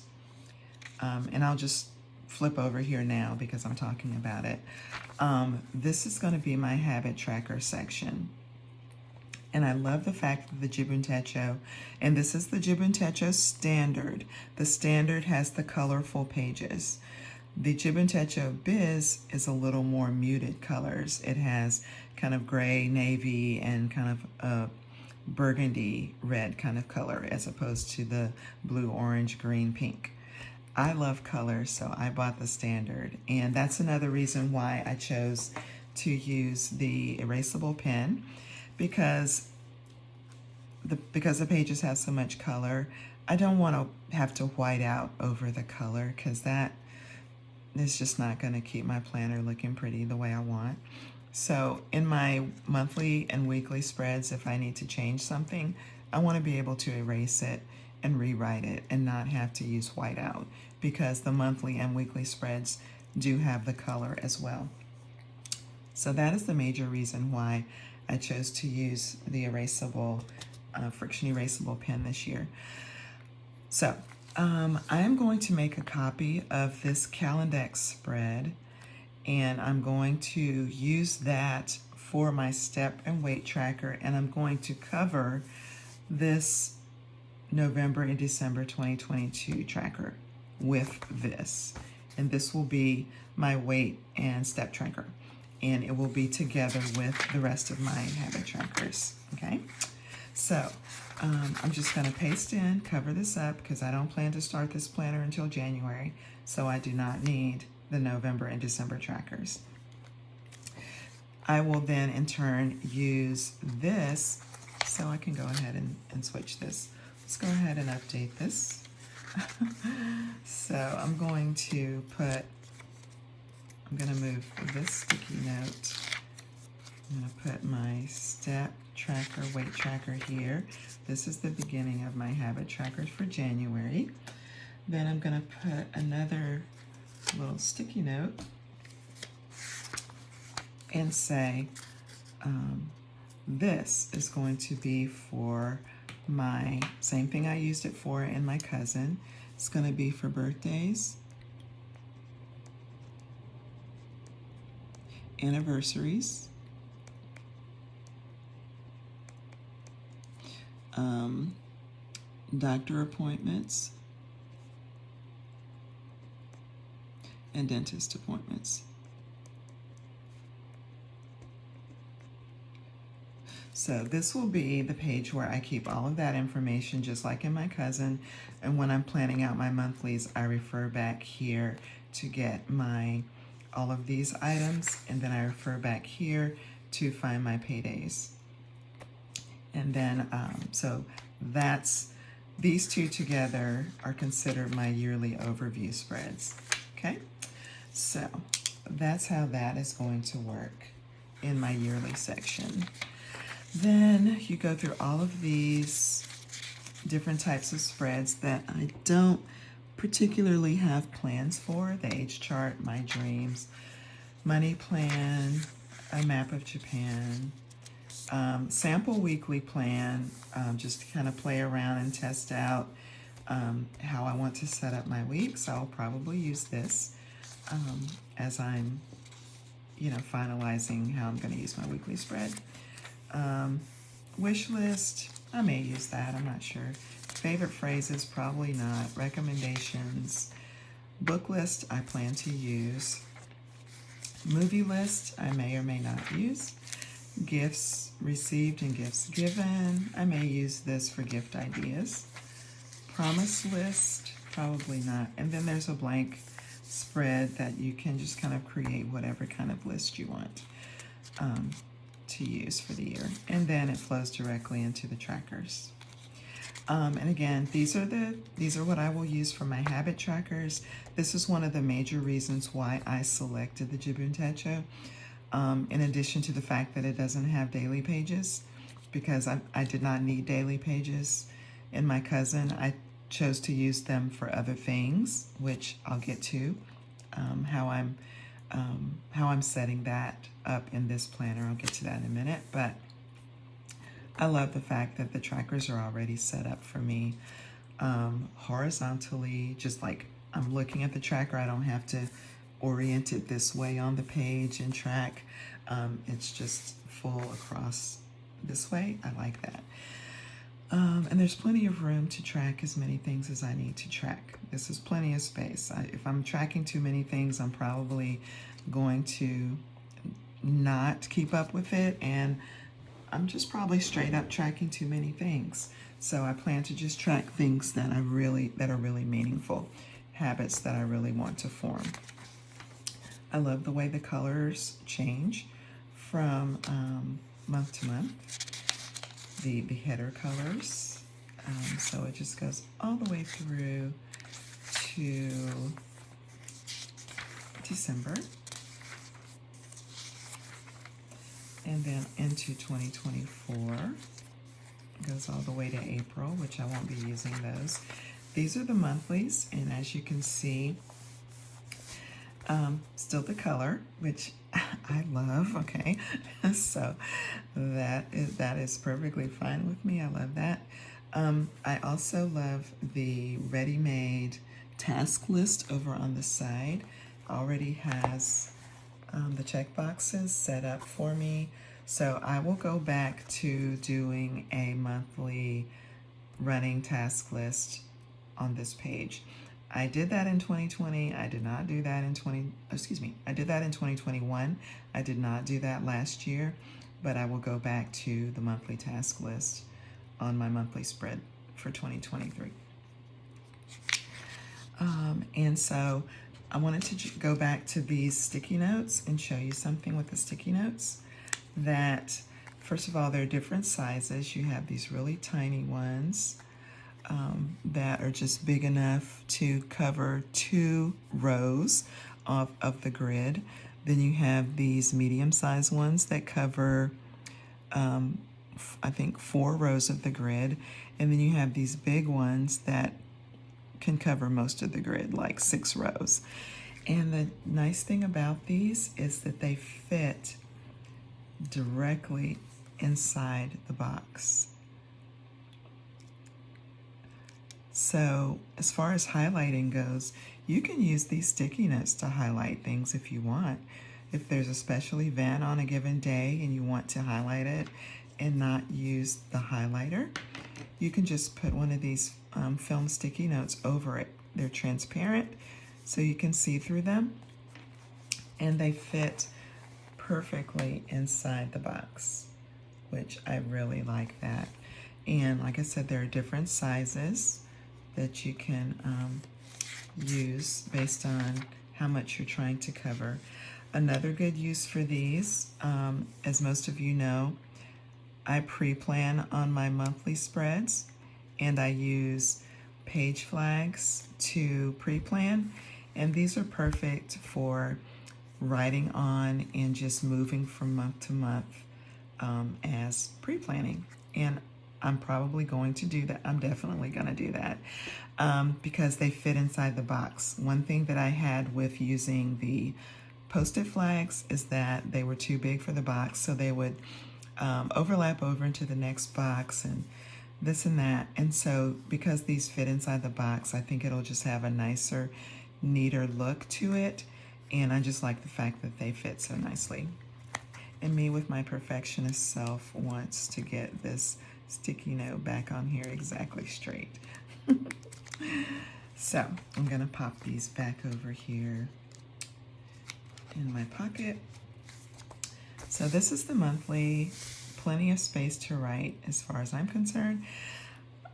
And I'll just flip over here now because I'm talking about it. This is going to be my habit tracker section. And I love the fact that the Jibun Techo, and this is the Jibun Techo Standard. The Standard has the colorful pages. The Jibun Techo Biz is a little more muted colors. It has kind of gray, navy, and kind of a burgundy red kind of color as opposed to the blue, orange, green, pink. I love colors, so I bought the Standard. And that's another reason why I chose to use the erasable pen, because the pages have so much color. I don't want to have to white out over the color because that is just not going to keep my planner looking pretty the way I want. So in my monthly and weekly spreads, if I need to change something, I want to be able to erase it and rewrite it and not have to use whiteout, because the monthly and weekly spreads do have the color as well. So that is the major reason why I chose to use the erasable, friction erasable pen this year. So I am going to make a copy of this Calendex spread, and I'm going to use that for my step and weight tracker, and I'm going to cover this November and December 2022 tracker with this. And this will be my weight and step tracker, and it will be together with the rest of my habit trackers, okay? So I'm just gonna paste in, cover this up, because I don't plan to start this planner until January, so I do not need the November and December trackers. I will then in turn use this, so I can go ahead and switch this. Let's go ahead and update this. So I'm going to move this sticky note. I'm going to put my step tracker, weight tracker here. This is the beginning of my habit trackers for January. Then I'm going to put another little sticky note and say this is going to be for my same thing I used it for in my cousin. It's going to be for birthdays, anniversaries, doctor appointments, and dentist appointments. So this will be the page where I keep all of that information, just like in my cousin. And when I'm planning out my monthlies, I refer back here to get all of these items, and then I refer back here to find my paydays. And then, so these two together are considered my yearly overview spreads, okay? So that's how that is going to work in my yearly section. Then you go through all of these different types of spreads that I don't particularly have plans for. The age chart, my dreams, money plan, a map of Japan, sample weekly plan, just to kind of play around and test out how I want to set up my week. So I'll probably use this as I'm, finalizing how I'm going to use my weekly spread. Wish list, I may use that, I'm not sure. Favorite phrases, probably not. Recommendations, book list, I plan to use. Movie list, I may or may not use. Gifts received and gifts given, I may use this for gift ideas. Promise list, probably not. And then there's a blank spread that you can just kind of create whatever kind of list you want. to use for the year. And then it flows directly into the trackers. And again, these are what I will use for my habit trackers. This is one of the major reasons why I selected the Jibun Techo. In addition to the fact that it doesn't have daily pages, because I did not need daily pages in my cousin. I chose to use them for other things, which I'll get to, how I'm setting that up in this planner. I'll get to that in a minute, but I love the fact that the trackers are already set up for me horizontally, just like I'm looking at the tracker. I don't have to orient it this way on the page and track. It's just full across this way. I like that. And there's plenty of room to track as many things as I need to track. This is plenty of space. If I'm tracking too many things, I'm probably going to not keep up with it, and I'm just probably straight up tracking too many things. So I plan to just track things that are really meaningful, habits that I really want to form. I love the way the colors change from month to month. The header colors. So it just goes all the way through to December. And then into 2024. It goes all the way to April, which I won't be using those. These are the monthlies, and as you can see, still the color, which I love, okay? So that is perfectly fine with me. I love that. I also love the ready-made task list over on the side. Already has the check boxes set up for me. So I will go back to doing a monthly running task list on this page. I did that in 2020. I did not do that in I did that in 2021. I did not do that last year, but I will go back to the monthly task list on my monthly spread for 2023. And so I wanted to go back to these sticky notes and show you something with the sticky notes. That, first of all, they're different sizes. You have these really tiny ones that are just big enough to cover 2 rows of the grid. Then you have these medium-sized ones that cover, I think, 4 rows of the grid. And then you have these big ones that can cover most of the grid, like 6 rows. And the nice thing about these is that they fit directly inside the box. So as far as highlighting goes, you can use these sticky notes to highlight things if you want. If there's a special event on a given day and you want to highlight it and not use the highlighter, you can just put one of these film sticky notes over it. They're transparent, so you can see through them, and they fit perfectly inside the box, which I really like that. And like I said, there are different sizes that you can use based on how much you're trying to cover. Another good use for these, as most of you know, I pre-plan on my monthly spreads, and I use page flags to pre-plan, and these are perfect for writing on and just moving from month to month as pre-planning. And I'm probably going to do that. I'm definitely going to do that because they fit inside the box. One thing that I had with using the Post-it flags is that they were too big for the box, so they would overlap over into the next box and this and that. And so because these fit inside the box, I think it'll just have a nicer, neater look to it. And I just like the fact that they fit so nicely. And me with my perfectionist self wants to get this sticky note back on here exactly straight. So I'm gonna pop these back over here in my pocket. So this is the monthly, plenty of space to write as far as I'm concerned.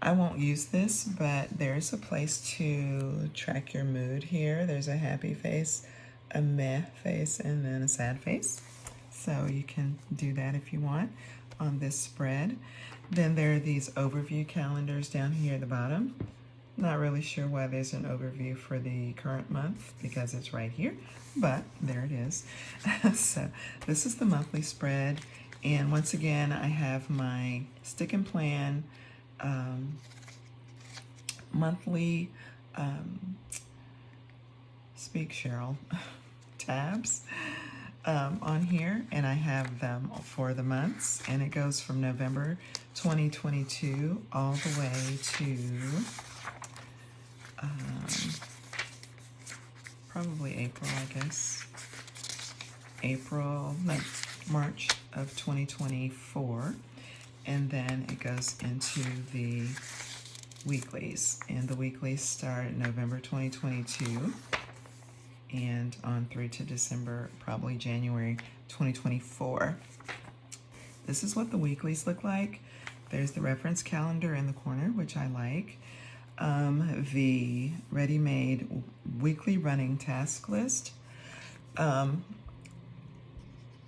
I won't use this, but there's a place to track your mood here. There's a happy face, a meh face, and then a sad face. so you can do that if you want on this spread. Then there are these overview calendars down here at the bottom. Not really sure why there's an overview for the current month because it's right here, but there it is. So this is the monthly spread, and once again I have my stick and plan monthly speak Cheryl tabs on here, and I have them for the months, and it goes from November 2022 all the way to probably April, I guess. March of 2024, and then it goes into the weeklies, and the weeklies start November 2022 and on through to December, probably January 2024. This is what the weeklies look like. There's the reference calendar in the corner, which I like. The ready-made weekly running task list.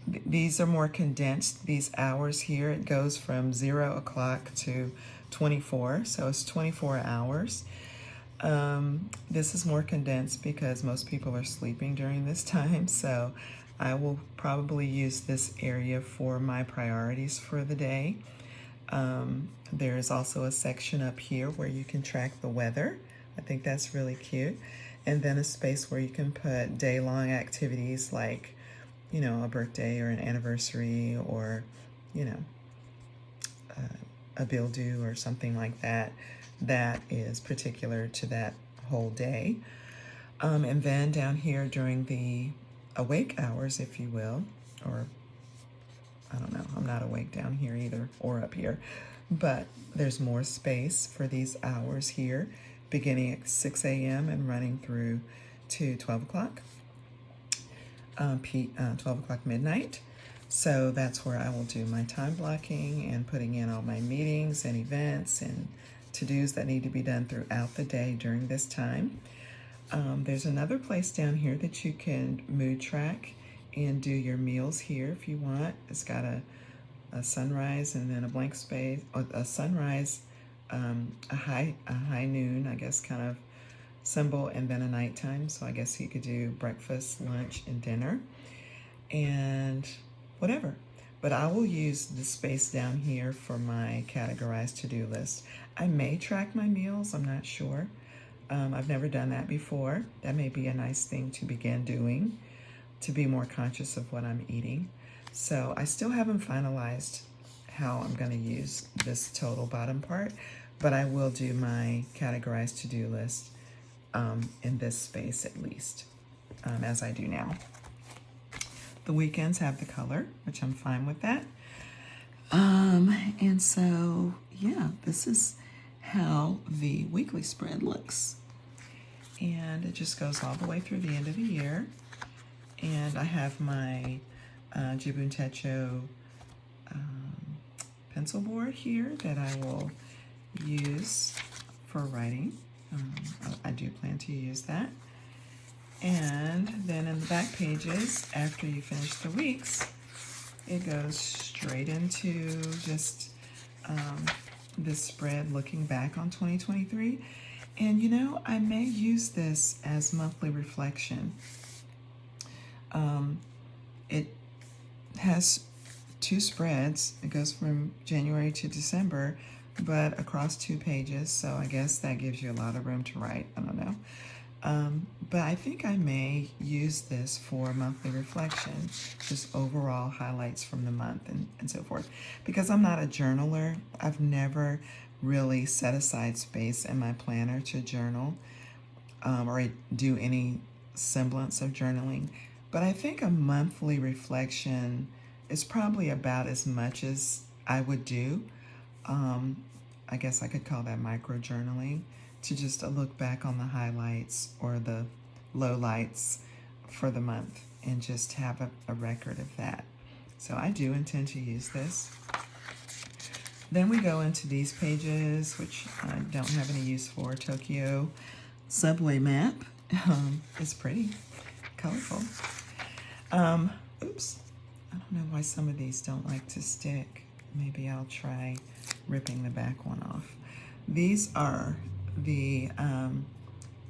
These are more condensed. These hours here, it goes from 0 o'clock to 24, so it's 24 hours. This is more condensed because most people are sleeping during this time, so I will probably use this area for my priorities for the day. There is also a section up here where you can track the weather. I think that's really cute. And then a space where you can put day-long activities like, you know, a birthday or an anniversary, or, you know, a bill due or something like that, that is particular to that whole day. And then down here during the awake hours, if you will, or I don't know, I'm not awake down here either, or up here, but there's more space for these hours here, beginning at 6 a.m. and running through to 12 o'clock, 12 o'clock midnight. So that's where I will do my time blocking and putting in all my meetings and events and to-dos that need to be done throughout the day during this time. There's another place down here that you can mood track and do your meals here if you want. It's got a sunrise and then a blank space, or a sunrise, a high noon, I guess, kind of symbol, and then a nighttime. So I guess you could do breakfast, lunch, and dinner, and whatever. But I will use the space down here for my categorized to-do list. I may track my meals, I'm not sure. I've never done that before. That may be a nice thing to begin doing, to be more conscious of what I'm eating. So I still haven't finalized how I'm going to use this total bottom part, but I will do my categorized to-do list in this space at least, as I do now. The weekends have the color, which I'm fine with that. And so, yeah, this is how the weekly spread looks. And it just goes all the way through the end of the year. And I have my Jibun Techo pencil board here that I will use for writing. I do plan to use that. And then in the back pages, after you finish the weeks, it goes straight into just this spread looking back on 2023. And you know, I may use this as monthly reflection. It has two spreads. It goes from January to December, but across 2 pages. So I guess that gives you a lot of room to write. I don't know. But I think I may use this for monthly reflection, just overall highlights from the month and so forth. Because I'm not a journaler, I've never really set aside space in my planner to journal or do any semblance of journaling. But I think a monthly reflection is probably about as much as I would do. I guess I could call that micro journaling, to just look back on the highlights or the lowlights for the month and just have a record of that. So I do intend to use this. Then we go into these pages, which I don't have any use for. Tokyo subway map. It's pretty colorful. Oops. I don't know why some of these don't like to stick. Maybe I'll try ripping the back one off. These are the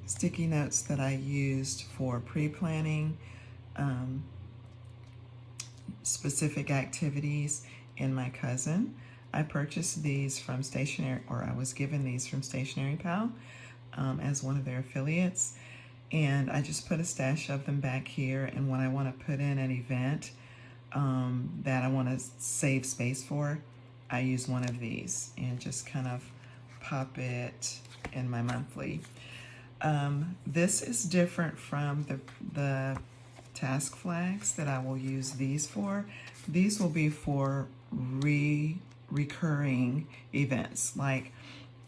sticky notes that I used for pre-planning specific activities in my cousin. I purchased these from Stationery, or I was given these from Stationery Pal as one of their affiliates. And I just put a stash of them back here, and when I want to put in an event that I want to save space for, I use one of these and just kind of pop it in my monthly. This is different from the task flags that I will use these for. These will be for recurring events, like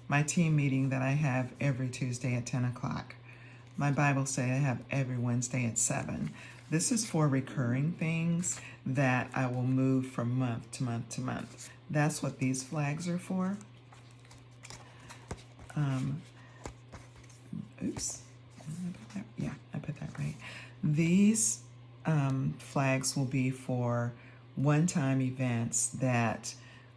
my team meeting that I have every Tuesday at 10 o'clock. My Bible study I have every Wednesday at 7. This is for recurring things that I will move from month to month to month. That's what these flags are for. Oops. Yeah, I put that right. These flags will be for one-time events that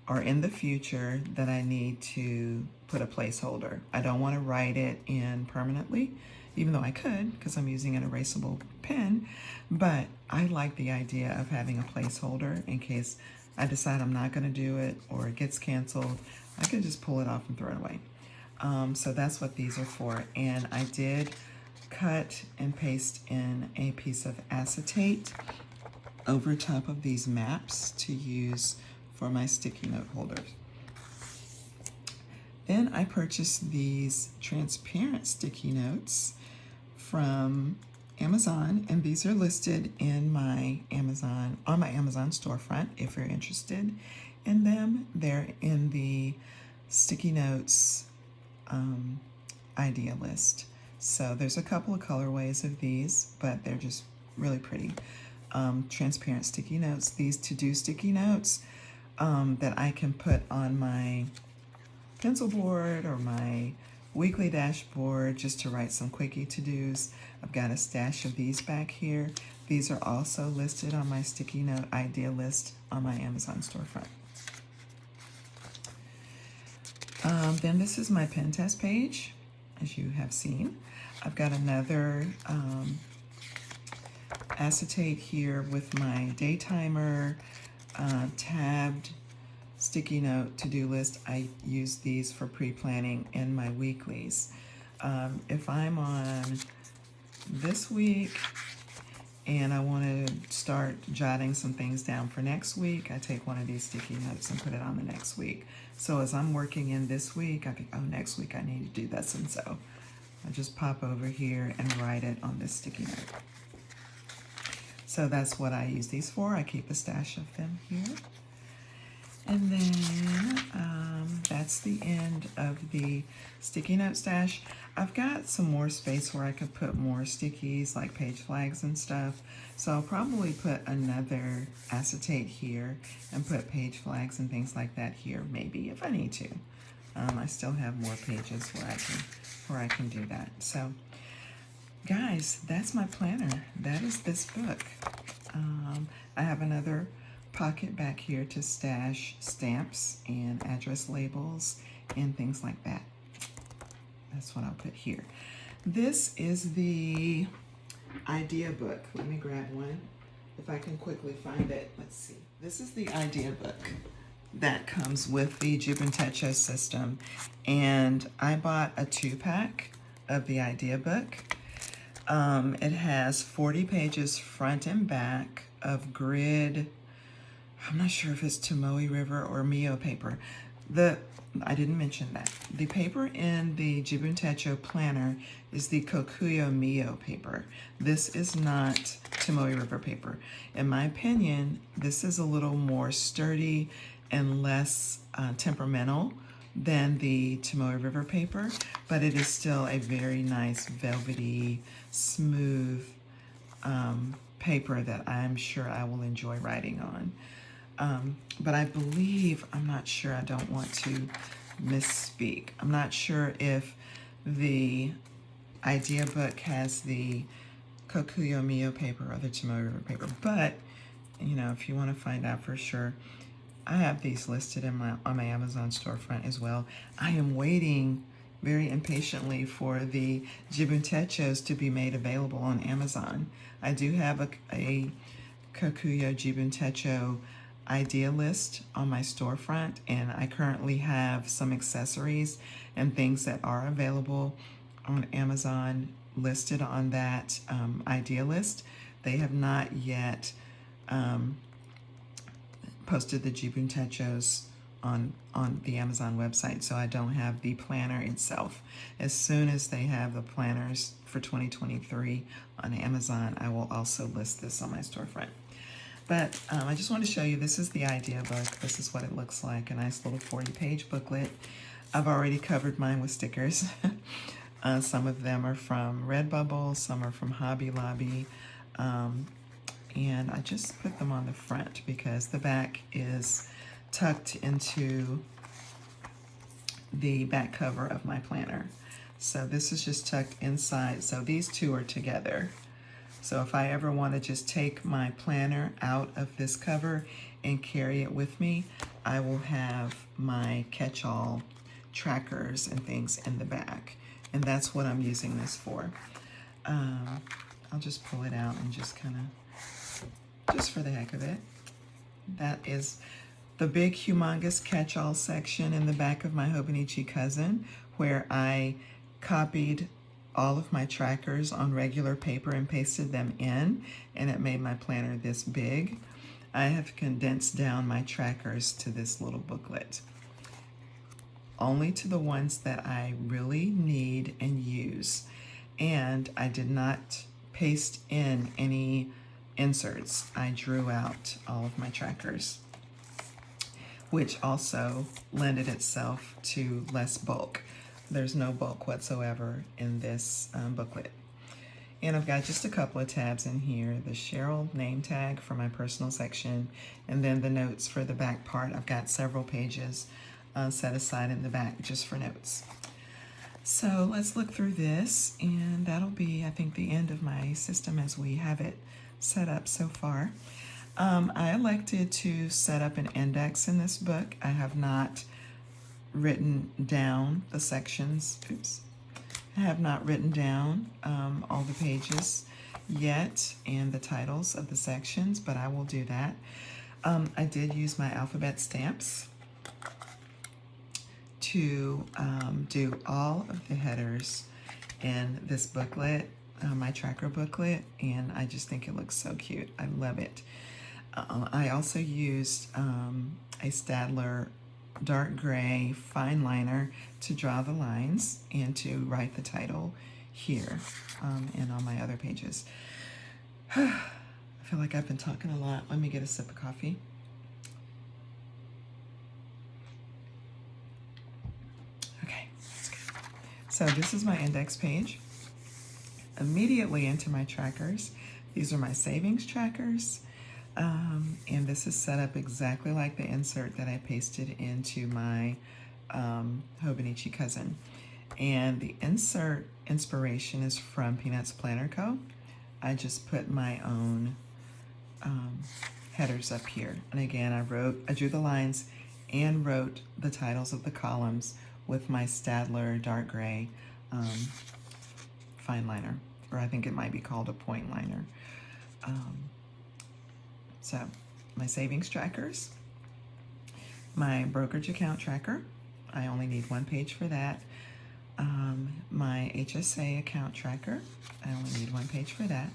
are in the future that I need to put a placeholder. I don't want to write it in permanently, even though I could because I'm using an erasable pen, but I like the idea of having a placeholder in case I decide I'm not going to do it or it gets canceled. I can just pull it off and throw it away. So that's what these are for. And I did cut and paste in a piece of acetate over top of these maps to use for my sticky note holders. Then I purchased these transparent sticky notes from Amazon, and these are listed in my Amazon storefront if you're interested in them. They're in the sticky notes idea list. So there's a couple of colorways of these, but they're just really pretty. Transparent sticky notes, these to-do sticky notes that I can put on my pencil board or my weekly dashboard just to write some quickie to-dos. I've got a stash of these back here. These are also listed on my sticky note idea list on my Amazon storefront. Then this is my pen test page, as you have seen. I've got another acetate here with my day timer, tabbed sticky note to-do list. I use these for pre-planning in my weeklies. If I'm on this week and I want to start jotting some things down for next week, I take one of these sticky notes and put it on the next week. So as I'm working in this week, I think, oh, next week I need to do this, and so I just pop over here and write it on this sticky note. So that's what I use these for. I keep a stash of them here. And then that's the end of the sticky note stash. I've got some more space where I could put more stickies like page flags and stuff. So I'll probably put another acetate here and put page flags and things like that here, maybe, if I need to. I still have more pages where I can do that. So guys, that's my planner. That is this book. I have another pocket back here to stash stamps and address labels and things like that. That's what I'll put here. This is the idea book. Let me grab one if I can quickly find it. Let's see. This is the idea book that comes with the Jibun Techo system, and I bought a 2-pack of the idea book. It has 40 pages front and back of grid. I'm not sure if it's Tomoe River or Mio paper. I didn't mention that. The paper in the Jibun Techo planner is the Kokuyo Mio paper. This is not Tomoe River paper. In my opinion, this is a little more sturdy and less temperamental than the Tomoe River paper, but it is still a very nice velvety, smooth paper that I'm sure I will enjoy writing on. But I believe, I'm not sure, I don't want to misspeak. I'm not sure if the idea book has the Kokuyo Mio paper or the Tomoe River paper, but you know, if you want to find out for sure, I have these listed in on my Amazon storefront as well. I am waiting very impatiently for the Jibun Techos to be made available on Amazon. I do have a Kokuyo Jibun Techo idea list on my storefront, and I currently have some accessories and things that are available on Amazon listed on that idea list. They have not yet posted the Jibun Techos on the Amazon website, so I don't have the planner itself. As soon as they have the planners for 2023 on Amazon, I will also list this on my storefront. But I just want to show you, this is the idea book. This is what it looks like, a nice little 40-page booklet. I've already covered mine with stickers. Some of them are from Redbubble, some are from Hobby Lobby. And I just put them on the front because the back is tucked into the back cover of my planner. So this is just tucked inside. So these two are together. So if I ever want to just take my planner out of this cover and carry it with me, I will have my catch-all trackers and things in the back. And that's what I'm using this for. I'll just pull it out and just kind of, just for the heck of it. That is the big humongous catch-all section in the back of my Hobonichi Cousin, where I copied all of my trackers on regular paper and pasted them in, and it made my planner this big. I have condensed down my trackers to this little booklet, only to the ones that I really need and use. And I did not paste in any inserts. I drew out all of my trackers, which also lended itself to less bulk. There's no bulk whatsoever in this booklet. And I've got just a couple of tabs in here, the Cheryl name tag for my personal section, and then the notes for the back part. I've got several pages set aside in the back just for notes. So let's look through this, and that'll be, I think, the end of my system as we have it set up so far. I elected to set up an index in this book. I have not written down the sections. Oops. I have not written down all the pages yet and the titles of the sections, but I will do that. I did use my alphabet stamps to do all of the headers in this booklet, my tracker booklet, and I just think it looks so cute. I love it. I also used a Staedtler dark gray fine liner to draw the lines and to write the title here and on my other pages. I feel like I've been talking a lot. Let me get a sip of coffee. Okay, that's good. So this is my index page. Immediately into my trackers. These are my savings trackers. And this is set up exactly like the insert that I pasted into my Hobonichi Cousin. And the insert inspiration is from Peanuts Planner Co. I just put my own headers up here. And again, I drew the lines and wrote the titles of the columns with my Staedtler dark gray fine liner, or I think it might be called a point liner. So my savings trackers, my brokerage account tracker, I only need one page for that. My HSA account tracker, I only need one page for that.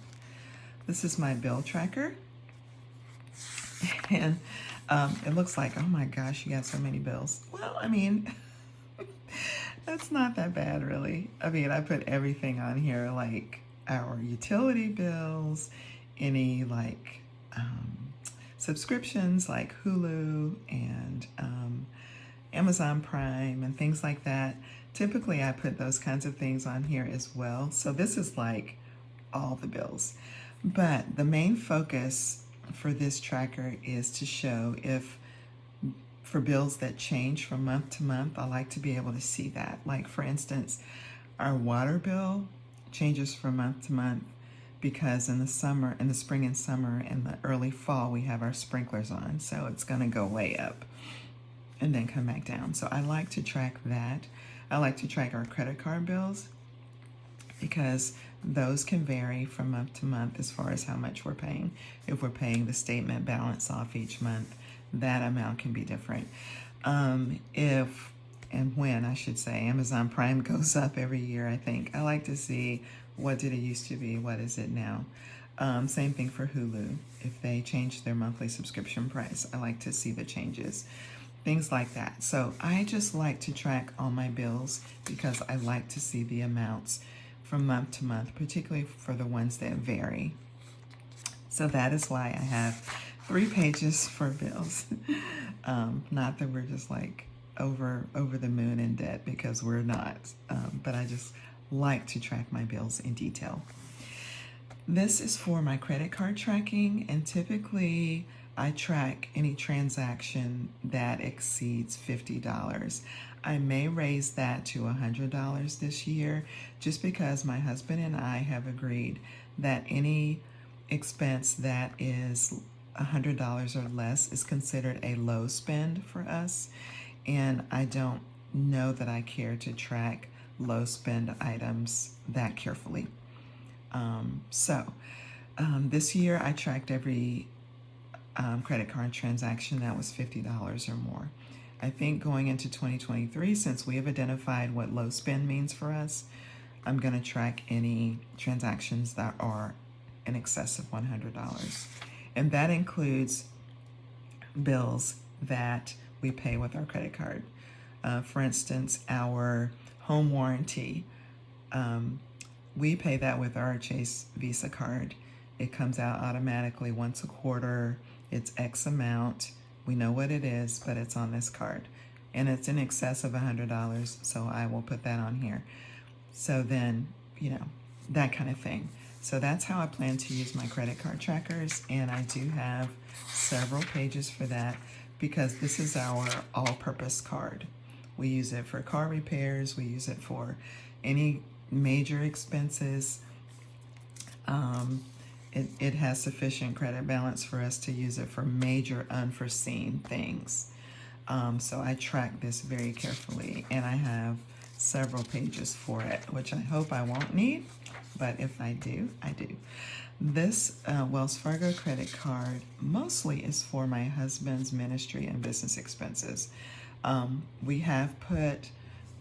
This is my bill tracker. And it looks like, oh my gosh, you got so many bills. Well, I mean, that's not that bad, really. I mean, I put everything on here, like our utility bills, any like subscriptions like Hulu and Amazon Prime and things like that. Typically, I put those kinds of things on here as well. So this is like all the bills. But the main focus for this tracker is to show if, for bills that change from month to month, I like to be able to see that. Like, for instance, our water bill changes from month to month. because in the summer, in the spring and summer, and the early fall, we have our sprinklers on, so it's going to go way up and then come back down. So I like to track that. I like to track our credit card bills because those can vary from month to month as far as how much we're paying. If we're paying the statement balance off each month, that amount can be different. If and when, I should say, Amazon Prime goes up every year, I think. I like to see what did it used to be, what is it now. Same thing for Hulu. If they change their monthly subscription price, I like to see the changes. Things like that. So I just like to track all my bills because I like to see the amounts from month to month, particularly for the ones that vary. So that is why I have 3 pages for bills. Not that we're just like over the moon in debt, because we're not. But I just like to track my bills in detail. This is for my credit card tracking, and typically I track any transaction that exceeds $50. I may raise that to $100 this year, just because my husband and I have agreed that any expense that is $100 or less is considered a low spend for us, and I don't know that I care to track low spend items that carefully. This year I tracked every credit card transaction that was $50 or more. I think going into 2023, since we have identified what low spend means for us, I'm going to track any transactions that are in excess of $100. And that includes bills that we pay with our credit card. For instance, our home warranty, we pay that with our Chase Visa card. It comes out automatically once a quarter. It's X amount. We know what it is, but it's on this card. And it's in excess of $100, so I will put that on here. So then, that kind of thing. So that's how I plan to use my credit card trackers, and I do have several pages for that because this is our all-purpose card. We use it for car repairs. We use it for any major expenses. It has sufficient credit balance for us to use it for major unforeseen things. So I track this very carefully, and I have several pages for it, which I hope I won't need, but if I do, I do. This Wells Fargo credit card mostly is for my husband's ministry and business expenses. We have put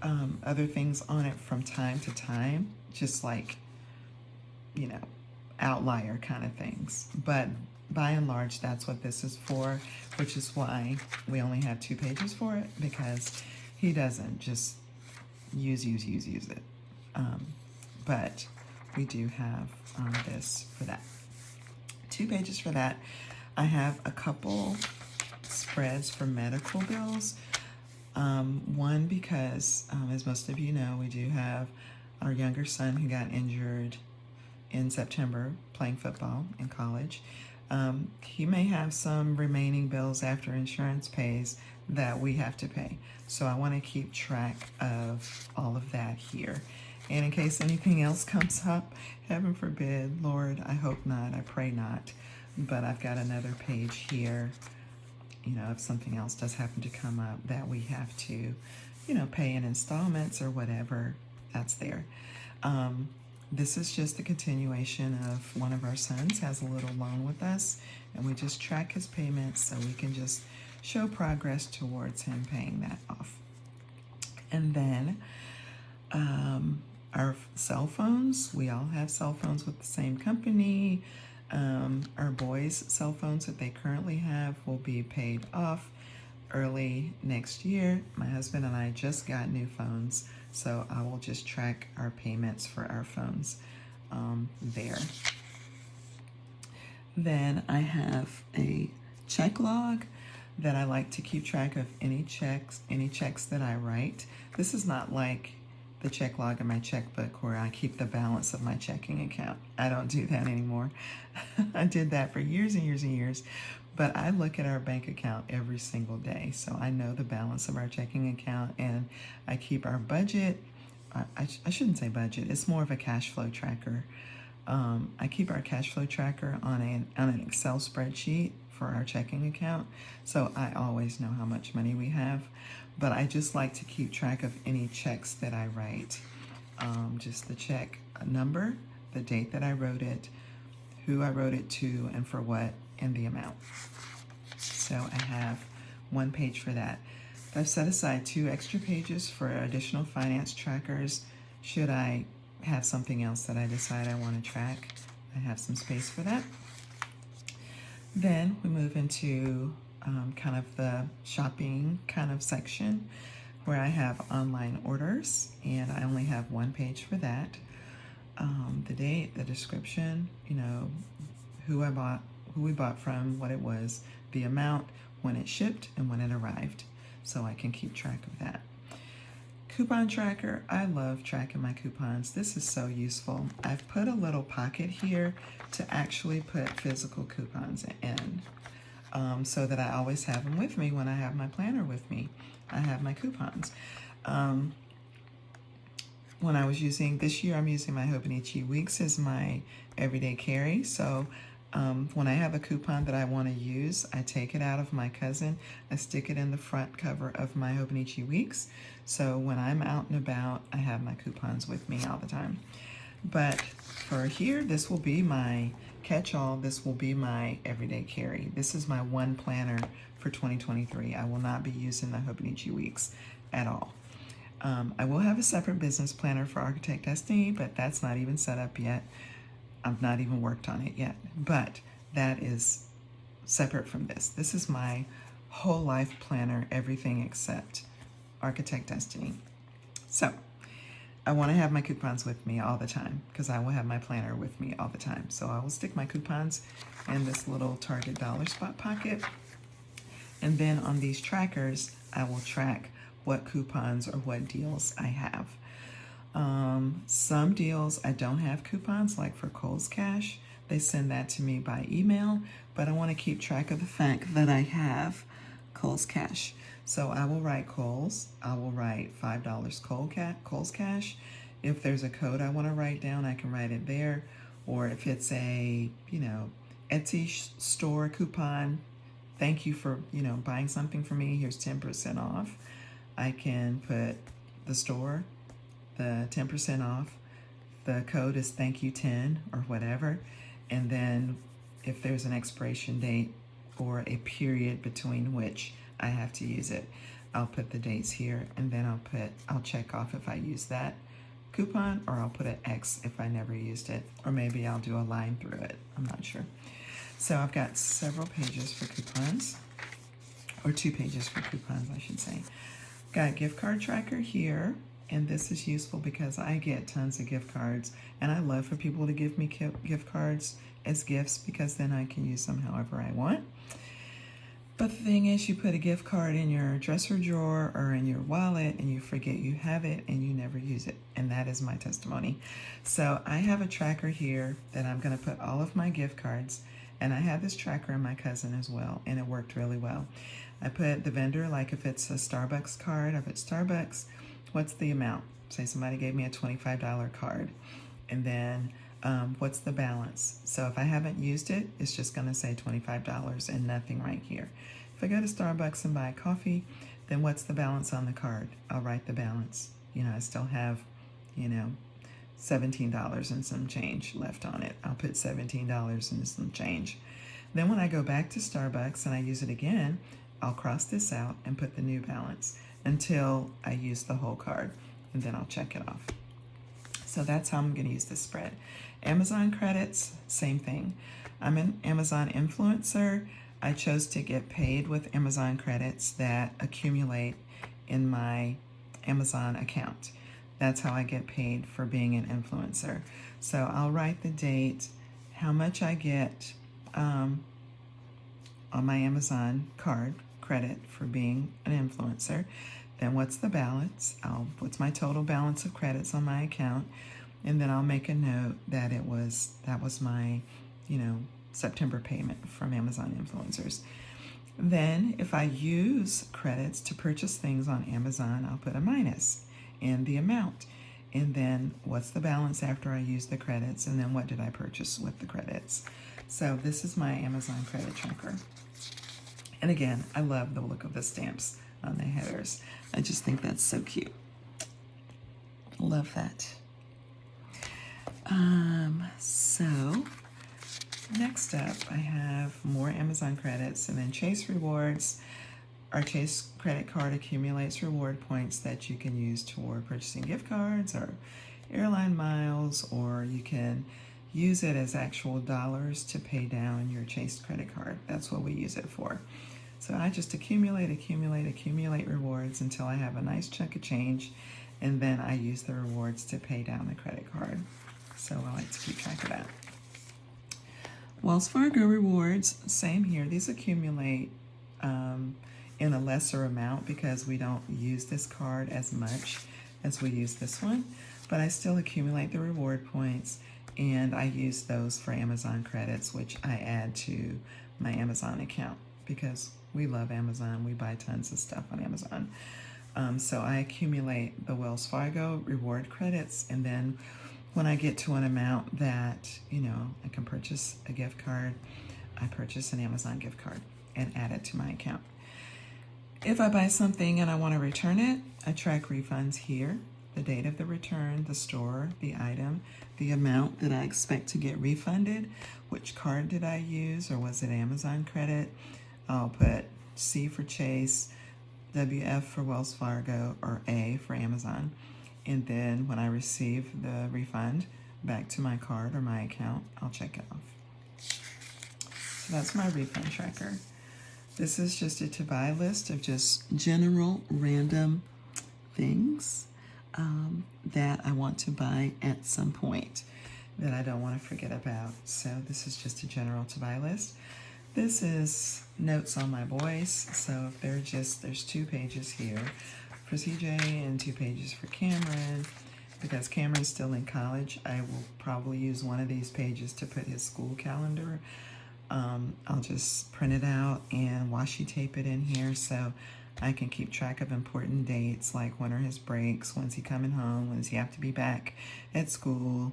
other things on it from time to time, just like, outlier kind of things. But by and large, that's what this is for, which is why we only have 2 pages for it, because he doesn't just use it. But we do have this for that. 2 pages for that. I have a couple spreads for medical bills. One because, as most of you know, we do have our younger son who got injured in September playing football in college. He may have some remaining bills after insurance pays that we have to pay. So I want to keep track of all of that here. And in case anything else comes up, heaven forbid, Lord, I hope not, I pray not, but I've got another page here, if something else does happen to come up that we have to, pay in installments or whatever, that's there. This is just the continuation of one of our sons has a little loan with us, and we just track his payments so we can just show progress towards him paying that off. And then our cell phones, we all have cell phones with the same company. Our boys' cell phones that they currently have will be paid off early next year. My husband and I just got new phones, so I will just track our payments for our phones there. Then I have a check log that I like to keep track of any checks that I write. This is not like the check log in my checkbook where I keep the balance of my checking account. I don't do that anymore. I did that for years and years and years, but I look at our bank account every single day. So I know the balance of our checking account, and I keep our budget. I shouldn't say budget. It's more of a cash flow tracker. I keep our cash flow tracker on an Excel spreadsheet for our checking account, so I always know how much money we have. But I just like to keep track of any checks that I write. Just the check number, the date that I wrote it, who I wrote it to, and for what, and the amount. So I have one page for that. I've set aside 2 extra pages for additional finance trackers. Should I have something else that I decide I want to track, I have some space for that. Then we move into kind of the shopping kind of section where I have online orders, and I only have one page for that. The date, the description, who we bought from, what it was, the amount, when it shipped, and when it arrived, so I can keep track of that. Coupon tracker, I love tracking my coupons. This is so useful. I've put a little pocket here to actually put physical coupons in, so that I always have them with me when I have my planner with me. I have my coupons. When I was using, this year I'm using my Hobonichi Weeks as my everyday carry. So when I have a coupon that I want to use, I take it out of my cousin, I stick it in the front cover of my Hobonichi Weeks. So when I'm out and about, I have my coupons with me all the time. But for here, this will be my catch-all. This will be my everyday carry. This is my one planner for 2023. I will not be using the Hobonichi Weeks at all. I will have a separate business planner for Architect Destiny, but that's not even set up yet. I've not even worked on it yet, but that is separate from this. This is my whole life planner, everything except Architect Destiny. So I want to have my coupons with me all the time because I will have my planner with me all the time. So I will stick my coupons in this little Target dollar spot pocket. And then on these trackers, I will track what coupons or what deals I have. Some deals I don't have coupons, like for Kohl's Cash. They send that to me by email, but I want to keep track of the fact that I have Kohl's Cash. So I will write Kohl's. I will write $5 Kohl's Cash. If there's a code I want to write down, I can write it there. Or if it's a, Etsy store coupon, thank you for, buying something for me, here's 10% off. I can put the store, the 10% off, the code is thank you 10 or whatever, and then if there's an expiration date or a period between which I have to use it, I'll put the dates here, and then I'll check off if I use that coupon, or I'll put an X if I never used it, or maybe I'll do a line through it. I'm not sure. So I've got several pages for coupons, or 2 pages for coupons, I should say. Got a gift card tracker here, and this is useful because I get tons of gift cards, and I love for people to give me gift cards as gifts because then I can use them however I want. But the thing is, you put a gift card in your dresser drawer or in your wallet and you forget you have it and you never use it, and that is my testimony. So I have a tracker here that I'm going to put all of my gift cards, and I have this tracker in my cousin as well, and it worked really well. I put the vendor, like if it's a Starbucks card, if it's Starbucks, what's the amount? Say somebody gave me a $25 card, and then what's the balance? So if I haven't used it, it's just going to say $25 and nothing right here. If I go to Starbucks and buy coffee, then what's the balance on the card? I'll write the balance. I still have, $17 and some change left on it. I'll put $17 and some change. Then when I go back to Starbucks and I use it again, I'll cross this out and put the new balance until I use the whole card, and then I'll check it off. So that's how I'm going to use this spread. Amazon credits, same thing. I'm an Amazon influencer. I chose to get paid with Amazon credits that accumulate in my Amazon account. That's how I get paid for being an influencer. So I'll write the date, how much I get on my Amazon card credit for being an influencer. Then what's the balance? What's my total balance of credits on my account? And then I'll make a note that that was my, September payment from Amazon influencers. Then if I use credits to purchase things on Amazon, I'll put a minus in the amount. and then what's the balance after I use the credits, and then what did I purchase with the credits. So this is my Amazon credit tracker. And again, I love the look of the stamps on the headers. I just think that's so cute. Love that. So next up, I have more Amazon credits, and then Chase Rewards. Our Chase credit card accumulates reward points that you can use toward purchasing gift cards or airline miles, or you can use it as actual dollars to pay down your Chase credit card. That's what we use it for. So I just accumulate rewards until I have a nice chunk of change, and then I use the rewards to pay down the credit card. So I like to keep track of that. Wells Fargo rewards, same here. These accumulate in a lesser amount because we don't use this card as much as we use this one, but I still accumulate the reward points, and I use those for Amazon credits, which I add to my Amazon account because we love Amazon. We buy tons of stuff on Amazon. So I accumulate the Wells Fargo reward credits, and then when I get to an amount that, I can purchase a gift card, I purchase an Amazon gift card and add it to my account. If I buy something and I want to return it, I track refunds here, the date of the return, the store, the item, the amount that I expect to get refunded, which card did I use, or was it Amazon credit? I'll put C for Chase, WF for Wells Fargo, or A for Amazon. And then when I receive the refund back to my card or my account, I'll check it off. So that's my refund tracker. This is just a to-buy list of just general random things that I want to buy at some point that I don't want to forget about. So this is just a general to-buy list. This is notes on my boys. So if there's 2 pages here for CJ and 2 pages for Cameron. Because Cameron's still in college, I will probably use one of these pages to put his school calendar. I'll just print it out and washi tape it in here so I can keep track of important dates, like when are his breaks, when's he coming home, when does he have to be back at school,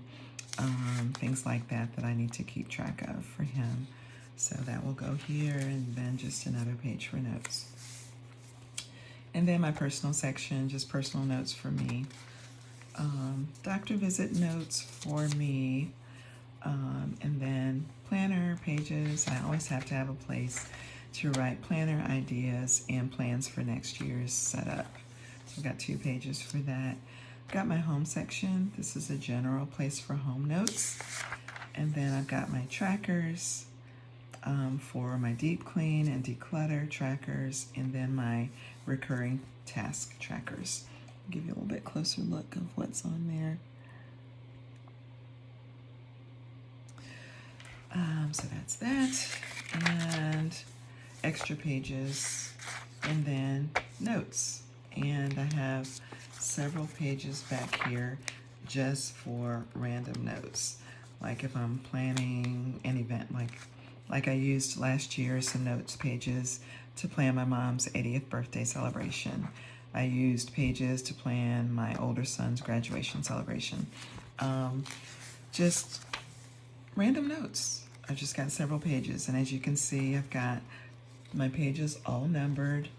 things like that I need to keep track of for him. So that will go here, and then just another page for notes. And then my personal section, just personal notes for me. Doctor visit notes for me. And then planner pages. I always have to have a place to write planner ideas and plans for next year's setup. So I've got 2 pages for that. Got my home section. This is a general place for home notes. And then I've got my trackers for my deep clean and declutter trackers, and then my recurring task trackers. I'll give you a little bit closer look of what's on there. So that's that, and extra pages, and then notes. And I have several pages back here just for random notes. Like if I'm planning an event, like I used last year some notes pages to plan my mom's 80th birthday celebration. I used pages to plan my older son's graduation celebration. Just random notes. I've just got several pages, and as you can see, I've got my pages all numbered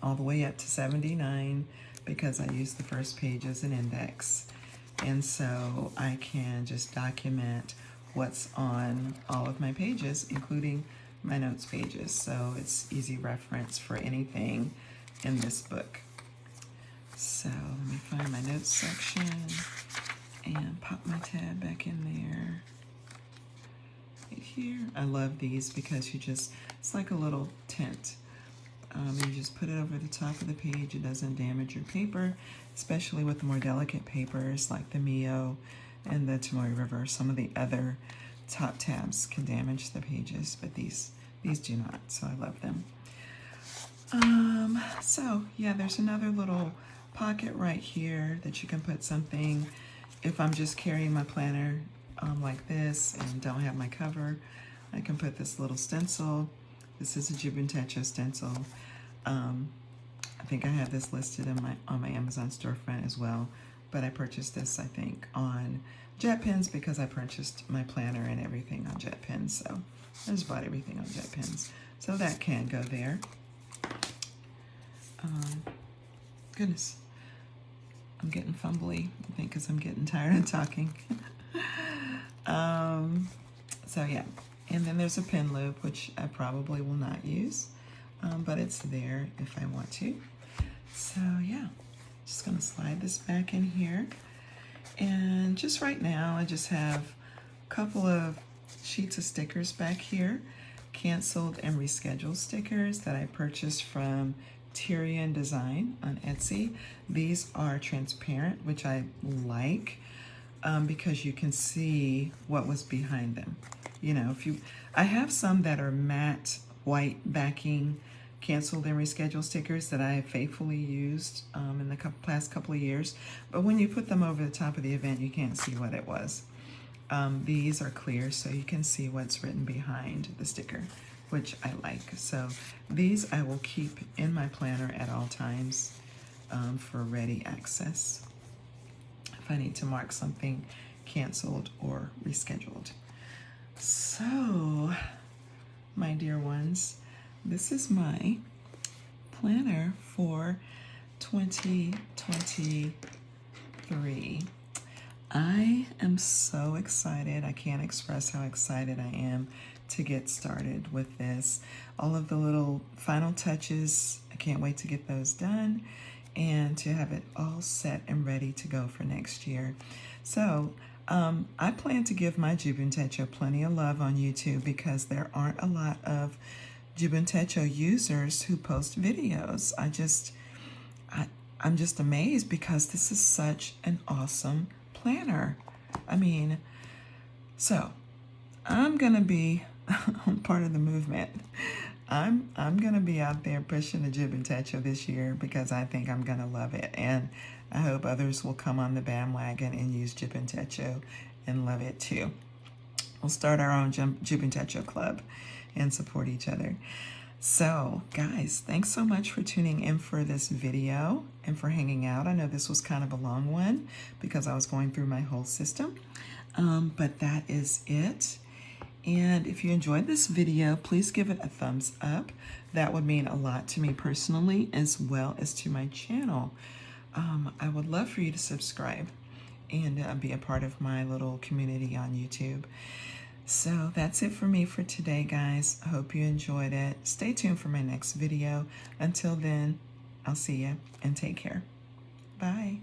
all the way up to 79 because I use the first page as an index. And so I can just document what's on all of my pages, including my notes pages. So it's easy reference for anything in this book. So let me find my notes section and pop my tab back in there. Right here. I love these because it's like a little tent. You just put it over the top of the page. It doesn't damage your paper, especially with the more delicate papers like the Mio and the Tomoe River. Some of the other top tabs can damage the pages, but these do not, so I love them. So yeah, there's another little pocket right here that you can put something. If I'm just carrying my planner like this and don't have my cover, I can put this little stencil. This is a Jibun Techo stencil. I think I have this listed on my Amazon storefront as well. but I purchased this, I think, on JetPens because I purchased my planner and everything on JetPens. So I just bought everything on JetPens. So that can go there. Goodness, I'm getting fumbly, I think, because I'm getting tired of talking. So yeah, and then there's a pen loop, which I probably will not use, but it's there if I want to. So yeah, just gonna slide this back in here. And just right now, I just have a couple of sheets of stickers back here, canceled and rescheduled stickers that I purchased from Tyrian Design on Etsy. These are transparent, which I like because you can see what was behind them. You know, I have some that are matte white backing canceled and rescheduled stickers that I have faithfully used in the past couple of years. But when you put them over the top of the event, you can't see what it was. These are clear, so you can see what's written behind the sticker, which I like. So these I will keep in my planner at all times for ready access if I need to mark something canceled or rescheduled. So, my dear ones, this is my planner for 2023. I am so excited. I can't express how excited I am to get started with this. All of the little final touches, I can't wait to get those done and to have it all set and ready to go for next year. So I plan to give my Jibun Techo plenty of love on YouTube because there aren't a lot of Jibun Techo users who post videos. I'm just amazed because this is such an awesome planner. I mean, so I'm gonna be part of the movement. I'm gonna be out there pushing the Jibun Techo this year because I think I'm gonna love it, and I hope others will come on the bandwagon and use Jibun Techo and love it too. We'll start our own Jibun Techo club and support each other. So guys, thanks so much for tuning in for this video and for hanging out. I know this was kind of a long one because I was going through my whole system, but that is it. And if you enjoyed this video, please give it a thumbs up. That would mean a lot to me personally as well as to my channel. I would love for you to subscribe and be a part of my little community on YouTube. So that's it for me for today, guys. I hope you enjoyed it. Stay tuned for my next video. Until then, I'll see you and take care. Bye.